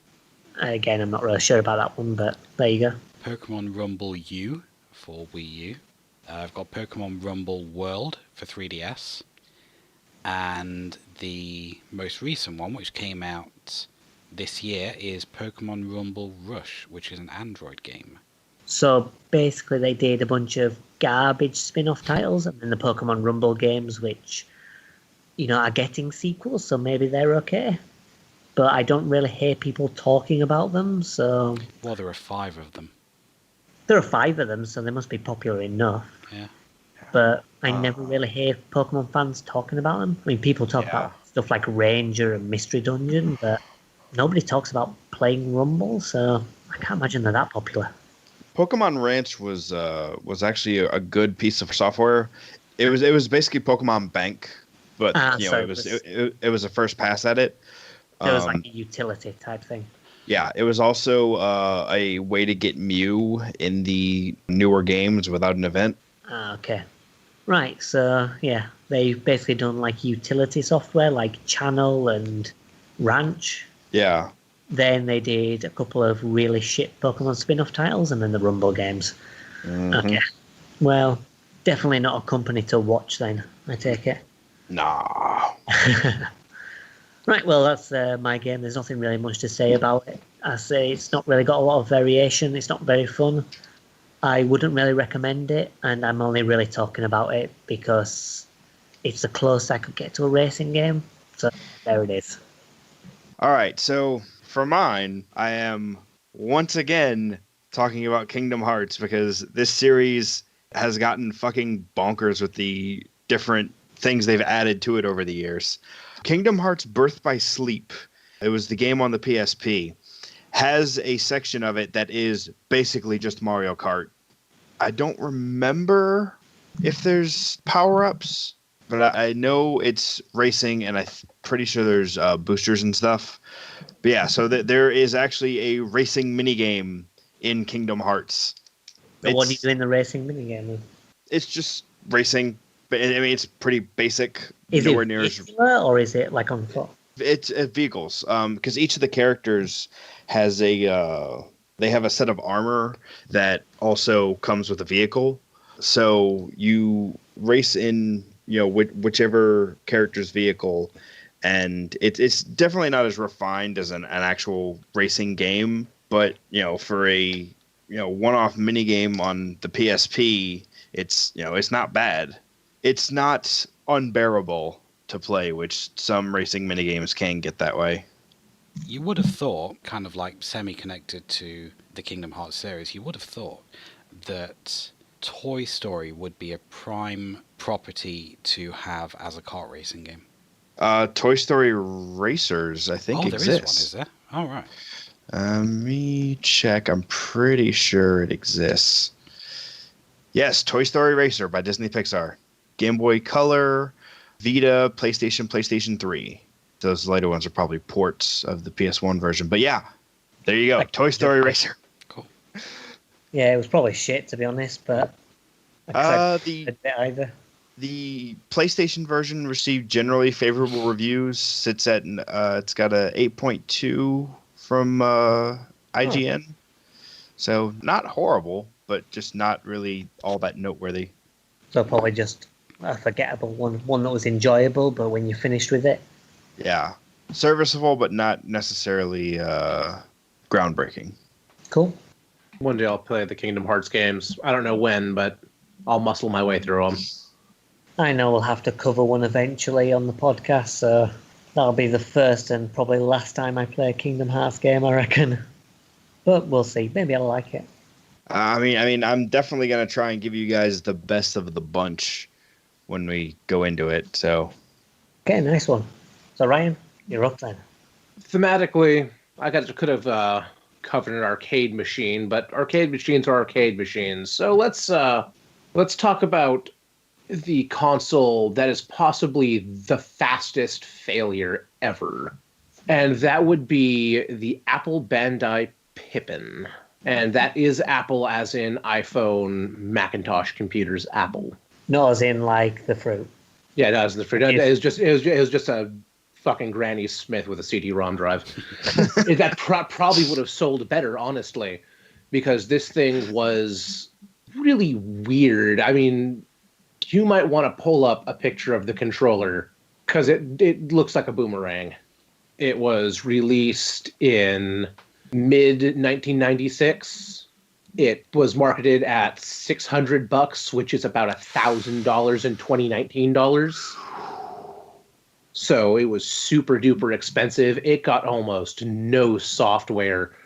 Again, I'm not really sure about that one, but there you go. Pokemon Rumble U for Wii U. I've got Pokemon Rumble World for 3DS. And the most recent one, which came out this year, is Pokemon Rumble Rush, which is an Android game. So basically, they did a bunch of garbage spin-off titles, and then the Pokemon Rumble games, which, you know, are getting sequels, so maybe they're okay. But I don't really hear people talking about them, so... Well, there are 5 of them. There are 5 of them, so they must be popular enough. Yeah. But I never really hear Pokemon fans talking about them. I mean, people talk about stuff like Ranger and Mystery Dungeon, but nobody talks about playing Rumble, so I can't imagine they're that popular. Pokemon Ranch was actually a good piece of software. It was basically Pokemon Bank, but you know, it was a first pass at it. It was like a utility type thing. Yeah, it was also a way to get Mew in the newer games without an event. Okay. Right, so yeah, they've basically done like utility software like Channel and Ranch. Yeah. Then they did a couple of really shit Pokemon spin-off titles and then the Rumble games. Mm-hmm. Okay. Well, definitely not a company to watch then, I take it. Nah. Right, well, that's my game. There's nothing really much to say about it. I say it's not really got a lot of variation. It's not very fun. I wouldn't really recommend it, and I'm only really talking about it because it's the closest I could get to a racing game. So there it is. All right, so for mine, I am once again talking about Kingdom Hearts because this series has gotten fucking bonkers with the different things they've added to it over the years. Kingdom Hearts Birth by Sleep, it was the game on the PSP, has a section of it that is basically just Mario Kart. I don't remember if there's power-ups, but I know it's racing, and I'm pretty sure there's boosters and stuff. But yeah, so there is actually a racing minigame in Kingdom Hearts. So what do you do in the racing minigame? It's just racing, but I mean, it's pretty basic. Is nowhere it near vehicular, or is it like on foot? It's vehicles, because each of the characters has they have a set of armor that also comes with a vehicle. So you race in, you know, whichever character's vehicle, and it's definitely not as refined as an actual racing game. But you know, for a one-off mini game on the PSP, it's not bad. It's not unbearable to play, which some racing minigames can get that way. You would have thought, kind of like semi-connected to the Kingdom Hearts series, you would have thought that Toy Story would be a prime property to have as a kart racing game. Toy Story Racers, I think, exists. There is one, is there? Oh, right. Let me check. I'm pretty sure it exists. Yes, Toy Story Racer by Disney Pixar. Game Boy Color, Vita, PlayStation 3. Those later ones are probably ports of the PS1 version. But yeah, there you go. Toy Story Racer. Cool. Yeah, it was probably shit, to be honest, but either. The PlayStation version received generally favorable reviews. Sits at it's got a 8.2 from IGN. So not horrible, but just not really all that noteworthy. So probably just a forgettable one that was enjoyable, but when you finished with it. Yeah. Serviceable, but not necessarily groundbreaking. Cool. One day I'll play the Kingdom Hearts games. I don't know when, but I'll muscle my way through them. I know we'll have to cover one eventually on the podcast, so that'll be the first and probably last time I play a Kingdom Hearts game, I reckon. But we'll see. Maybe I'll like it. I mean, I'm definitely gonna try and give you guys the best of the bunch when we go into it. So, okay, nice one. So Ryan, you're up then. Thematically, could have covered an arcade machine, but arcade machines are arcade machines. So let's talk about the console that is possibly the fastest failure ever, and that would be the Apple Bandai Pippin. And that is Apple as in iPhone, Macintosh computers, Apple. Not as in like the fruit. Yeah, no, as in the fruit. It was just a fucking Granny Smith with a CD-ROM drive. That probably would have sold better, honestly, because this thing was really weird. I mean, you might want to pull up a picture of the controller because it looks like a boomerang. It was released in mid-1996. It was marketed at $600, which is about $1,000 in 2019 dollars. So it was super duper expensive. It got almost no software.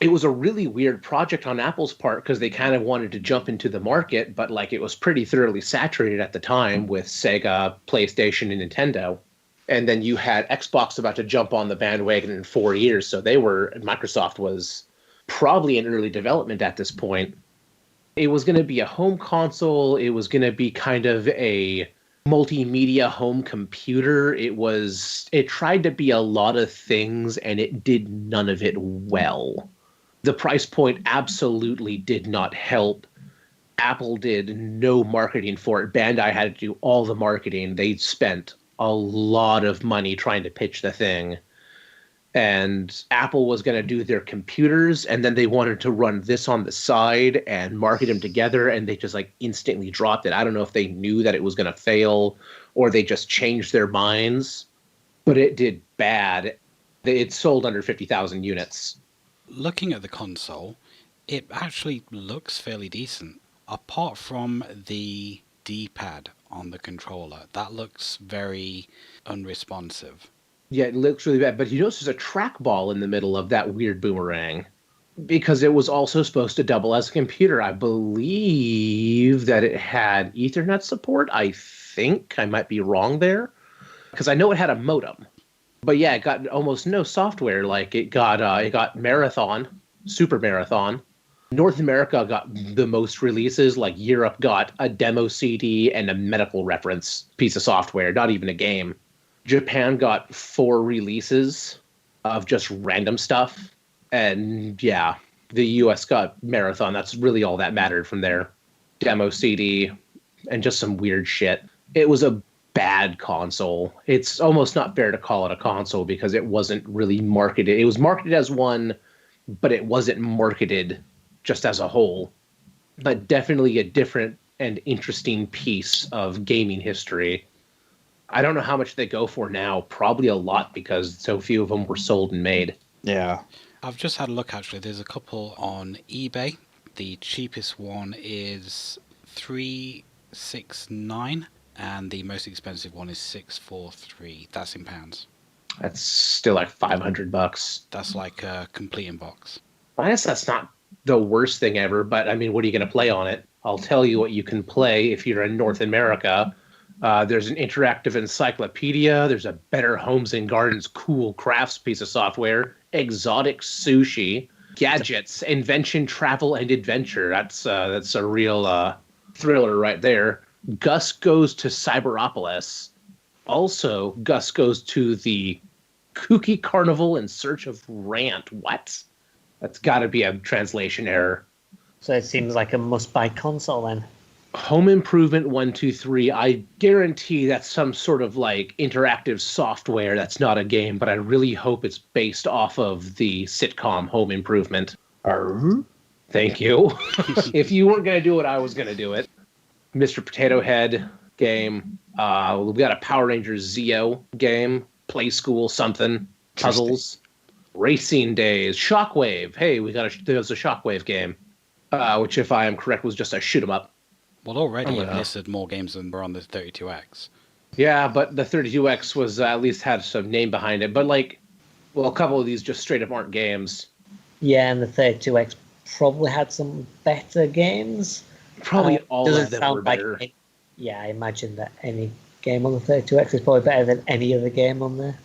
It was a really weird project on Apple's part because they kind of wanted to jump into the market, but like it was pretty thoroughly saturated at the time with Sega, PlayStation, and Nintendo. And then you had Xbox about to jump on the bandwagon in 4 years. So Microsoft was probably in early development at this point. It was going to be a home console. It was going to be kind of a multimedia home computer. It tried to be a lot of things and it did none of it well. The price point absolutely did not help. Apple did no marketing for it. Bandai had to do all the marketing. They spent a lot of money trying to pitch the thing. And Apple was going to do their computers, and then they wanted to run this on the side and market them together, and they just like instantly dropped it. I don't know if they knew that it was going to fail or they just changed their minds, but it did bad. It sold under 50,000 units. Looking at the console, it actually looks fairly decent. Apart from the D-pad on the controller, that looks very unresponsive. Yeah, it looks really bad. But you notice there's a trackball in the middle of that weird boomerang because it was also supposed to double as a computer. I believe that it had Ethernet support. I think I might be wrong there because I know it had a modem. But yeah, it got almost no software. Like it got Marathon, Super Marathon. North America got the most releases. Like Europe got a demo CD and a medical reference piece of software, not even a game. Japan got 4 releases of just random stuff. And yeah, the US got Marathon. That's really all that mattered from there. Demo CD and just some weird shit. It was a bad console. It's almost not fair to call it a console because it wasn't really marketed. It was marketed as one, but it wasn't marketed just as a whole. But definitely a different and interesting piece of gaming history. I don't know how much they go for now. Probably a lot because so few of them were sold and made. Yeah. I've just had a look, actually. There's a couple on eBay. The cheapest one is $369, and the most expensive one is 643. That's in pounds. That's still like $500. That's like a complete in box. I guess that's not the worst thing ever, but I mean, what are you going to play on it? I'll tell you what you can play if you're in North America. There's an interactive encyclopedia. There's a Better Homes and Gardens cool crafts piece of software. Exotic sushi. Gadgets, invention, travel, and adventure. That's a real thriller right there. Gus Goes to Cyberopolis. Also, Gus Goes to the Kooky Carnival in Search of Rant. What? That's got to be a translation error. So it seems like a must-buy console then. Home Improvement 123. I guarantee that's some sort of like interactive software that's not a game, but I really hope it's based off of the sitcom Home Improvement. Thank you. If you weren't going to do it, I was going to do it. Mr. Potato Head game. We got a Power Rangers Zeo game. Play School something. Puzzles. Racing Days. Shockwave. Hey, there's a Shockwave game. Which, if I am correct, was just a shoot 'em up. Well, already you've listed more games than were on the 32X. Yeah, but the 32X was at least had some name behind it. But a couple of these just straight up aren't games. Yeah, and the 32X probably had some better games. Probably all of them were better. Yeah, I imagine that any game on the 32X is probably better than any other game on there.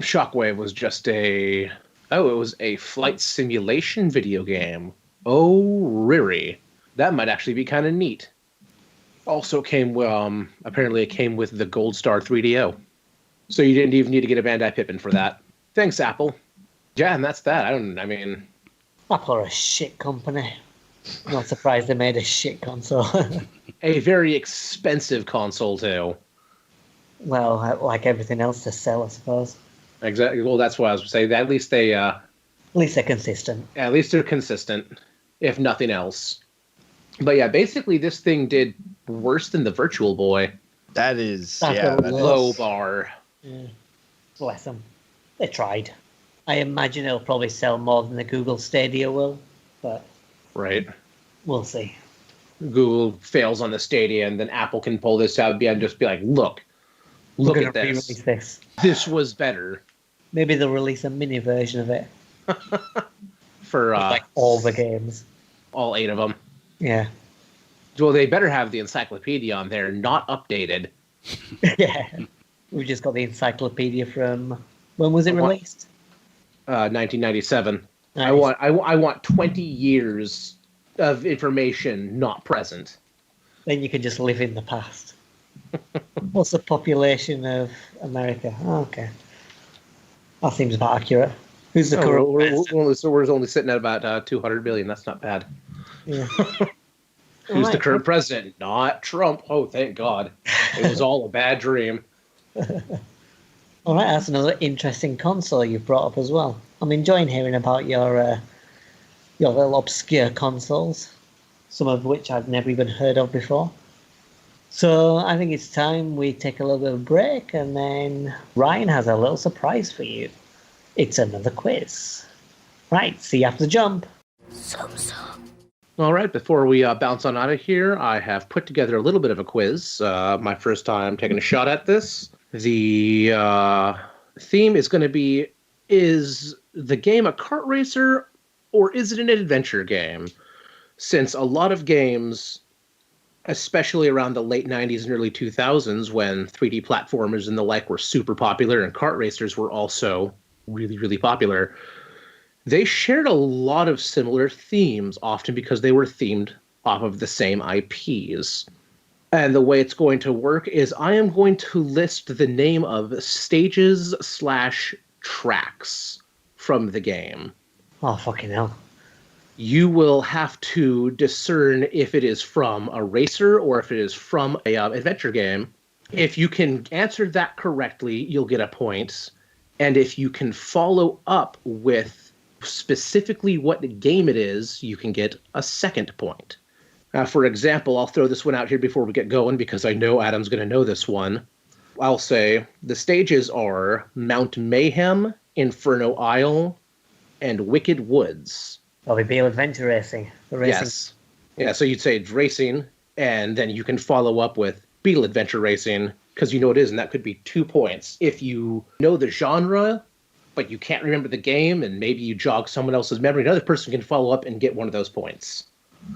Shockwave was just it was a flight simulation video game. Oh, Riri. That might actually be kind of neat. Also apparently it came with the Gold Star 3DO. So you didn't even need to get a Bandai Pippin for that. Thanks, Apple. Yeah, and that's that. Apple are a shit company. Not surprised they made a shit console. A very expensive console, too. Well, like everything else to sell, I suppose. Exactly. Well, that's what I was saying. At least they're consistent. At least they're consistent, if nothing else. But yeah, basically this thing did worse than the Virtual Boy. That is low bar. Yeah. Bless them. They tried. I imagine it'll probably sell more than the Google Stadia will, but right. We'll see. Google fails on the Stadia, and then Apple can pull this out and just be like, look at this. This was better. Maybe they'll release a mini version of it. For like all the games. All 8 of them. Yeah. Well, they better have the encyclopedia on there, not updated. Yeah. We've just got the encyclopedia from... When was it released? 1997. Nice. I want 20 years of information not present. Then you can just live in the past. What's the population of America? Oh, okay. That seems about accurate. Who's the current president? So we're only sitting at about 200 billion. That's not bad. Yeah. Who's the current president? Not Trump. Oh, thank God. It was all a bad dream. All right, that's another interesting console you've brought up as well. I'm enjoying hearing about your little obscure consoles, some of which I've never even heard of before. So I think it's time we take a little bit of a break, and then Ryan has a little surprise for you. It's another quiz. Right, see you after the jump. All right, before we bounce on out of here, I have put together a little bit of a quiz. My first time taking a shot at this. The theme is going to be, is the game a kart racer or is it an adventure game? Since a lot of games, especially around the late 90s and early 2000s, when 3D platformers and the like were super popular and kart racers were also really, really popular, they shared a lot of similar themes, often because they were themed off of the same IPs. And the way it's going to work is I am going to list the name of stages/tracks from the game. Oh, fucking hell. You will have to discern if it is from a racer or if it is from a adventure game. If you can answer that correctly, you'll get a point. And if you can follow up with specifically what game it is, you can get a second point. For example, I'll throw this one out here before we get going because I know Adam's going to know this one. I'll say the stages are Mount Mayhem, Inferno Isle, and Wicked Woods. Well, it'd be adventure racing. Yes. Yeah, so you'd say it's racing, and then you can follow up with Beetle Adventure Racing, because you know it is, and that could be 2 points. If you know the genre, but you can't remember the game, and maybe you jog someone else's memory, another person can follow up and get one of those points.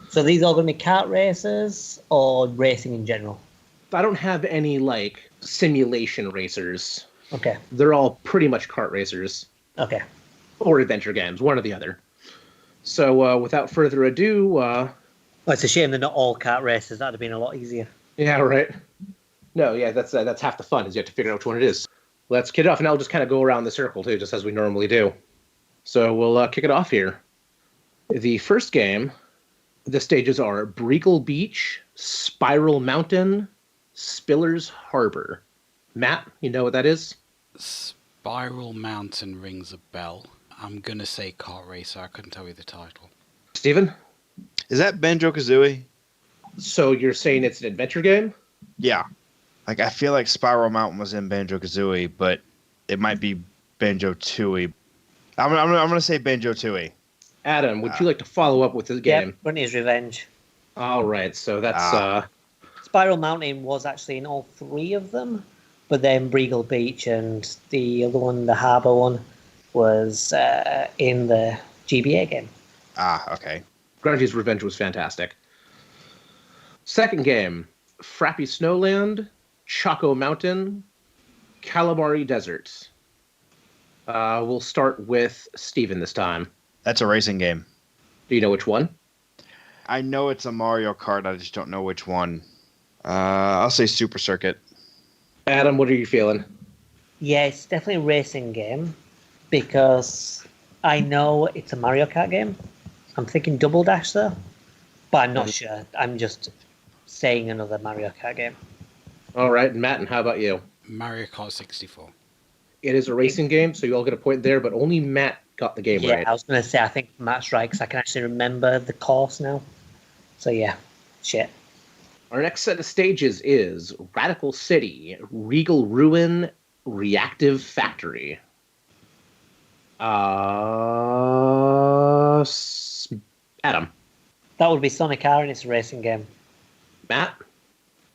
So these are going to be kart races or racing in general? I don't have any, like, simulation racers. Okay. They're all pretty much kart racers. Okay. Or adventure games, one or the other. So without further ado... Well, it's a shame they're not all kart races. That would have been a lot easier. Yeah, right. No, yeah, that's half the fun, is you have to figure out which one it is. Let's kick it off, and I'll just kind of go around the circle, too, just as we normally do. So we'll kick it off here. The first game, the stages are Breagle Beach, Spiral Mountain, Spiller's Harbor. Matt, you know what that is? Spiral Mountain rings a bell. I'm going to say Kart Racer. I couldn't tell you the title. Steven? Is that Banjo-Kazooie? So you're saying it's an adventure game? Yeah. Like, I feel like Spiral Mountain was in Banjo-Kazooie, but it might be Banjo-Tooie. I'm going to say Banjo-Tooie. Adam, would you like to follow up with the game? Yep, Bunny's Revenge. All right, so that's... Spiral Mountain was actually in all 3 of them, but then Breagle Beach and the other one, the Harbour one, was in the GBA game. Okay. Grunty's Revenge was fantastic. Second game, Frappy Snowland, Choco Mountain, Calamari Desert. We'll start with Steven this time. That's a racing game. Do you know which one? I know it's a Mario Kart. I just don't know which one. I'll say Super Circuit. Adam, what are you feeling? Yeah, it's definitely a racing game because I know it's a Mario Kart game. I'm thinking Double Dash though, but I'm not sure. I'm just saying another Mario Kart game. All right, Matt, and how about you? Mario Kart 64. It is a racing game, so you all get a point there, but only Matt got the game right. I was going to say, I think Matt's right because I can actually remember the course now. So yeah, shit. Our next set of stages is Radical City, Regal Ruin, Reactive Factory. Adam. That would be Sonic R, and it's a racing game. Matt?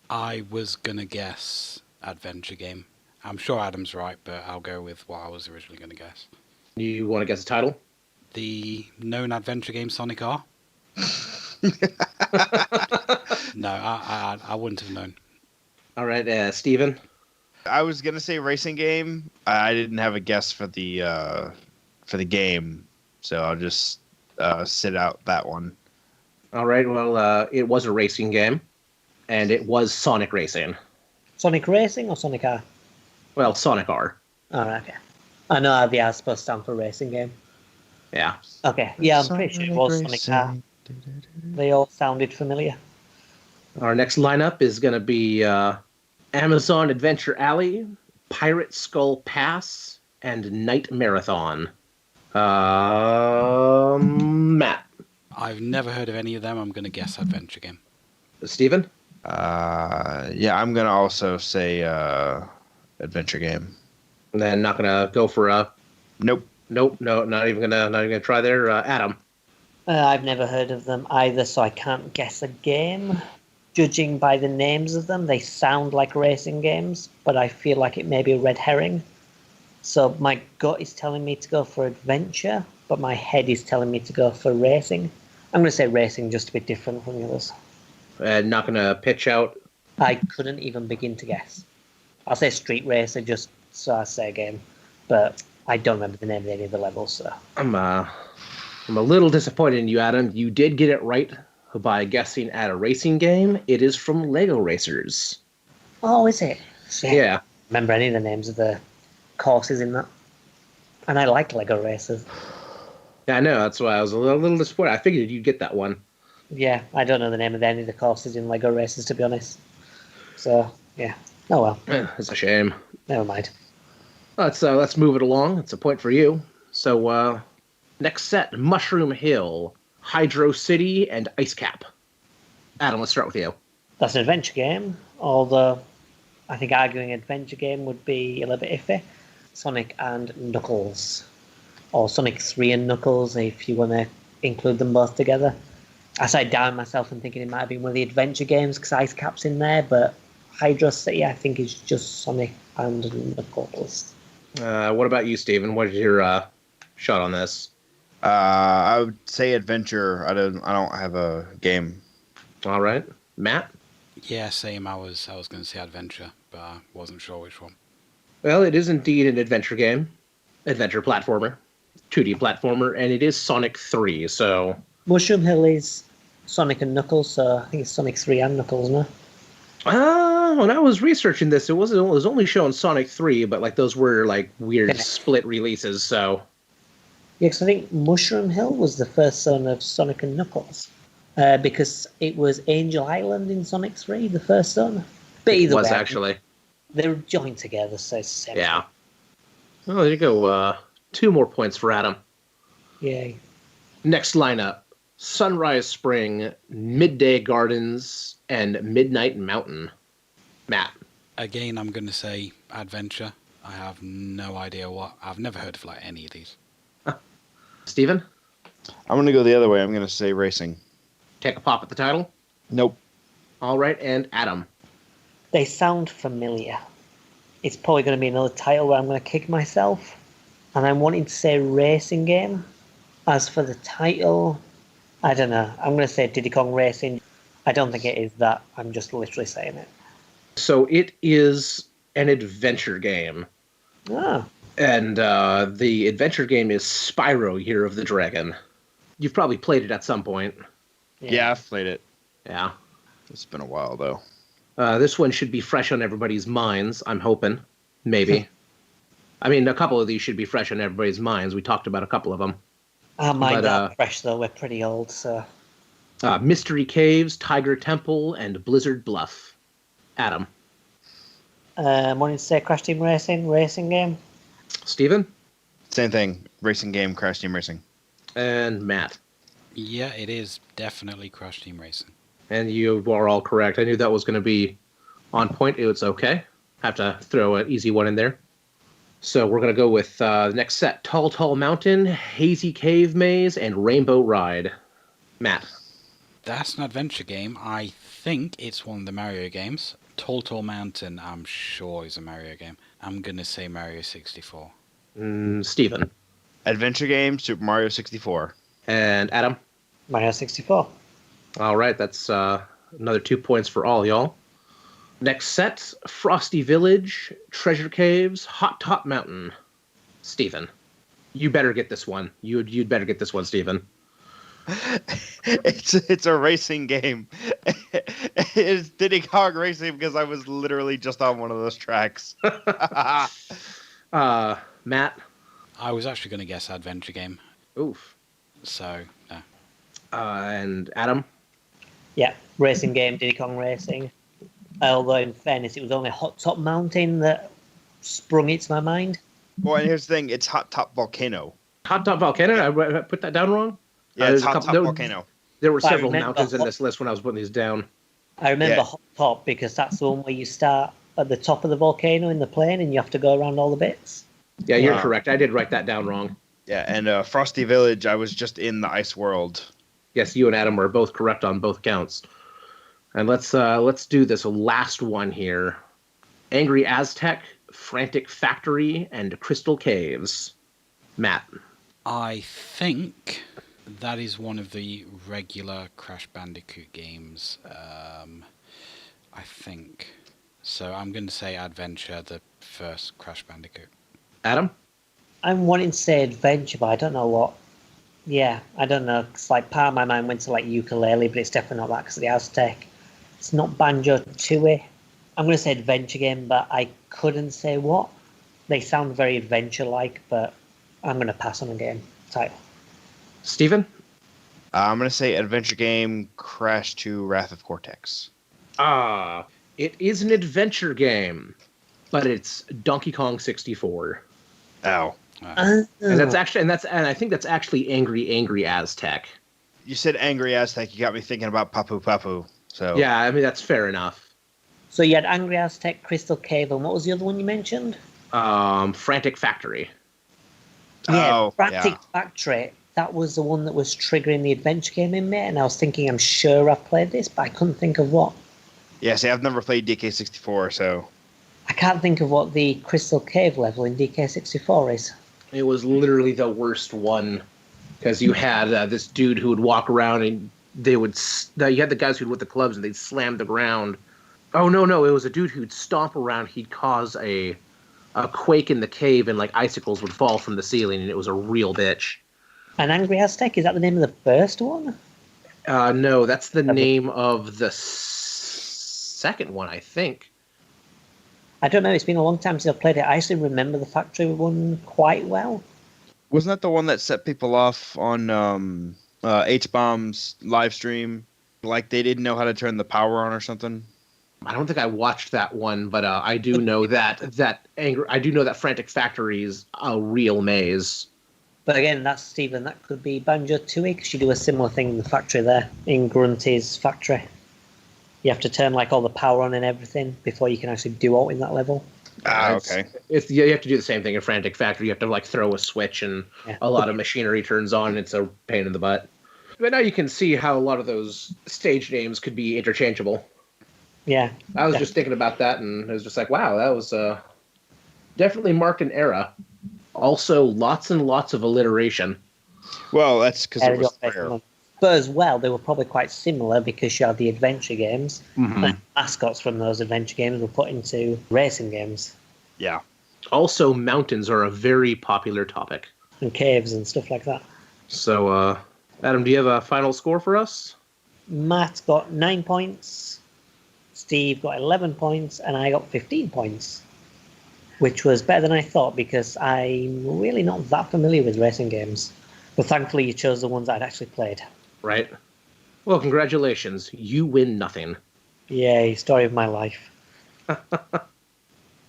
I was going to guess adventure game. I'm sure Adam's right, but I'll go with what I was originally going to guess. You want to guess the title? The known adventure game Sonic R? No, I wouldn't have known. All right, Steven? I was gonna say racing game. I didn't have a guess for the game, so I'll just sit out that one. All right, well, it was a racing game, and it was Sonic Racing. Sonic Racing or Sonic R? Well, Sonic R. Oh, okay. I know how the R is supposed to stand for racing game. Yeah. Okay, yeah, I'm pretty sure it was Sonic R. They all sounded familiar. Our next lineup is going to be Amazon Adventure Alley, Pirate Skull Pass, and Night Marathon. Matt. I've never heard of any of them. I'm going to guess adventure game. Steven? Yeah, I'm gonna also say adventure game. And then not going to go for a... Nope. Nope, no, not even gonna try there. Adam? I've never heard of them either, so I can't guess a game. Judging by the names of them, they sound like racing games, but I feel like it may be a red herring. So my gut is telling me to go for adventure, but my head is telling me to go for racing. I'm going to say racing just to be different from the others. Not going to pitch out? I couldn't even begin to guess. I'll say Street Racer just so I say a game, but I don't remember the name of any of the levels. So I'm a little disappointed in you, Adam. You did get it right by guessing at a racing game. It is from Lego Racers. Oh, is it? Shit. Yeah. Remember any of the names of the courses in that? And I like Lego Racers. Yeah, I know. That's why I was a little disappointed. I figured you'd get that one. Yeah, I don't know the name of any of the courses in Lego Racers, to be honest. So, yeah. Oh, well. It's a shame. Never mind. Let's move it along. It's a point for you. So, next set, Mushroom Hill, Hydro City, and Ice Cap. Adam, let's start with you. That's an adventure game, although I think arguing adventure game would be a little bit iffy. Sonic and Knuckles. Or Sonic 3 and Knuckles, if you want to include them both together. I started down myself and thinking it might have been one of the adventure games because Ice Cap's in there, but Hydro City, I think, is just Sonic and Knuckles. What about you, Steven? What is your shot on this? I would say adventure. I don't have a game. All right, Matt. Yeah, same. I was going to say adventure, but I wasn't sure which one. Well, it is indeed an adventure game, adventure platformer, 2D platformer, and it is Sonic 3. So Mushroom Hill is Sonic and Knuckles, so I think it's Sonic 3 and Knuckles, no? when I was researching this, it was only showing Sonic 3, but like those were like weird split releases. So Yeah, because I think Mushroom Hill was the first son of Sonic and Knuckles. Because it was Angel Island in Sonic 3, the first son. But either it was way, actually. they were joined together, so it's the same. Yeah. Well, there you go. 2 more points for Adam. Yay. Next lineup: Sunrise Spring, Midday Gardens, and Midnight Mountain. Matt. Again, I'm going to say adventure. I have no idea what. I've never heard of like any of these. Steven? I'm going to go the other way. I'm going to say racing. Take a pop at the title. Nope. All right, and Adam. They sound familiar. It's probably going to be another title where I'm going to kick myself. And I'm wanting to say racing game. As for the title, I don't know. I'm going to say Diddy Kong Racing. I don't think it is that. I'm just literally saying it. So it is an adventure game. Ah. And the adventure game is Spyro Year of the Dragon. You've probably played it at some point. Yeah, I've played it. Yeah. It's been a while, though. This one should be fresh on everybody's minds, I'm hoping. Maybe. I mean, a couple of these should be fresh on everybody's minds. We talked about a couple of them. Our minds are fresh, though. We're pretty old, so... Mystery Caves, Tiger Temple, and Blizzard Bluff. Adam. Wanting to say Crash Team racing game? Steven? Same thing. Racing game, Crash Team Racing. And Matt. Yeah, it is definitely Crash Team Racing. And you are all correct. I knew that was going to be on point. It's okay. Have to throw an easy one in there. So we're going to go with the next set. Tall, Tall Mountain, Hazy Cave Maze, and Rainbow Ride. Matt. That's an adventure game. I think it's one of the Mario games. Tall, Tall Mountain, I'm sure is a Mario game. I'm going to say Mario 64. Steven. Adventure game, Super Mario 64. And Adam. Mario 64. All right, that's another 2 points for all y'all. Next set, Frosty Village, Treasure Caves, Hot Top Mountain. Steven. You better get this one. You'd better get this one, Steven. It's a racing game. It's Diddy Kong Racing because I was literally just on one of those tracks. Matt. I was actually going to guess adventure game. Oof. So, no. And Adam. Yeah, racing game, Diddy Kong Racing. Although, in fairness, it was only Hot Top Mountain that sprung it to my mind. Well, and here's the thing. It's Hot Top Volcano. Hot Top Volcano? I put that down wrong? Yeah, it's Hot Top Volcano. There were several mountains in this list when I was putting these down. I remember Hot Top because that's the one where you start at the top of the volcano in the plane and you have to go around all the bits. Yeah, you're correct. I did write that down wrong. Yeah, and Frosty Village, I was just in the ice world. Yes, you and Adam were both correct on both counts. And let's do this last one here. Angry Aztec, Frantic Factory, and Crystal Caves. Matt. I think that is one of the regular Crash Bandicoot games. I think. So I'm going to say Adventure, the first Crash Bandicoot. Adam? I'm wanting to say adventure, but I don't know what. Yeah, I don't know. It's like part of my mind went to like ukulele, but it's definitely not that because of the Aztec. It's not Banjo-Tooie. I'm going to say adventure game, but I couldn't say what. They sound very adventure-like, but I'm going to pass on a game title. Steven? I'm going to say adventure game, Crash 2, Wrath of Cortex. It is an adventure game, but it's Donkey Kong 64. Ow. And I think that's actually Angry Aztec. You said Angry Aztec, you got me thinking about Papu Papu. So yeah, I mean that's fair enough. So you had Angry Aztec, Crystal Cave, and what was the other one you mentioned? Frantic Factory. Yeah, Frantic Factory. That was the one that was triggering the adventure game in me, and I was thinking, I'm sure I've played this, but I couldn't think of what. Yeah, see, I've never played DK64, so I can't think of what the Crystal Cave level in DK64 is. It was literally the worst one because you had this dude who would walk around and you had the guys who'd with the clubs and they'd slam the ground. Oh no, it was a dude who'd stomp around. He'd cause a quake in the cave and like icicles would fall from the ceiling and it was a real bitch. An Angry Aztec, is that the name of the first one? No, that's the name of the second one, I think. I don't know, it's been a long time since I've played it. I actually remember the factory one quite well. Wasn't that the one that set people off on H-Bomb's live stream? Like they didn't know how to turn the power on or something? I don't think I watched that one, but I do know that Frantic Factory is a real maze. But again, that could be Banjo Tooie, because you do a similar thing in the factory there, in Grunty's factory. You have to turn like all the power on and everything before you can actually do out in that level. Okay. You have to do the same thing in Frantic Factory. You have to like throw a switch and a lot of machinery turns on and it's a pain in the butt. But now you can see how a lot of those stage names could be interchangeable. Yeah. I was just thinking about that and it was just like, wow, that was definitely marked an era. Also, lots and lots of alliteration. Well, that's because it was rare. But as well, they were probably quite similar because you had the adventure games. Mm-hmm. And mascots from those adventure games were put into racing games. Yeah. Also, mountains are a very popular topic. And caves and stuff like that. So, Adam, do you have a final score for us? Matt got 9 points. Steve got 11 points. And I got 15 points. Which was better than I thought because I'm really not that familiar with racing games. But thankfully you chose the ones I'd actually played. Right. Well, congratulations. You win nothing. Yay, story of my life.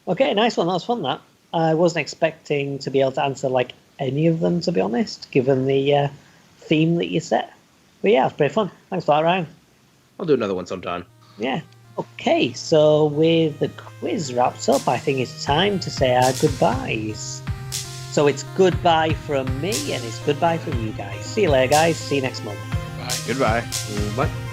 Okay, nice one. That was fun, that. I wasn't expecting to be able to answer like any of them, to be honest, given the theme that you set. But yeah, it was pretty fun. Thanks for that, Ryan. I'll do another one sometime. Yeah. Okay, so with the quiz wrapped up, I think it's time to say our goodbyes. So it's goodbye from me, and it's goodbye from you guys. See you later, guys. See you next month. Goodbye. Bye.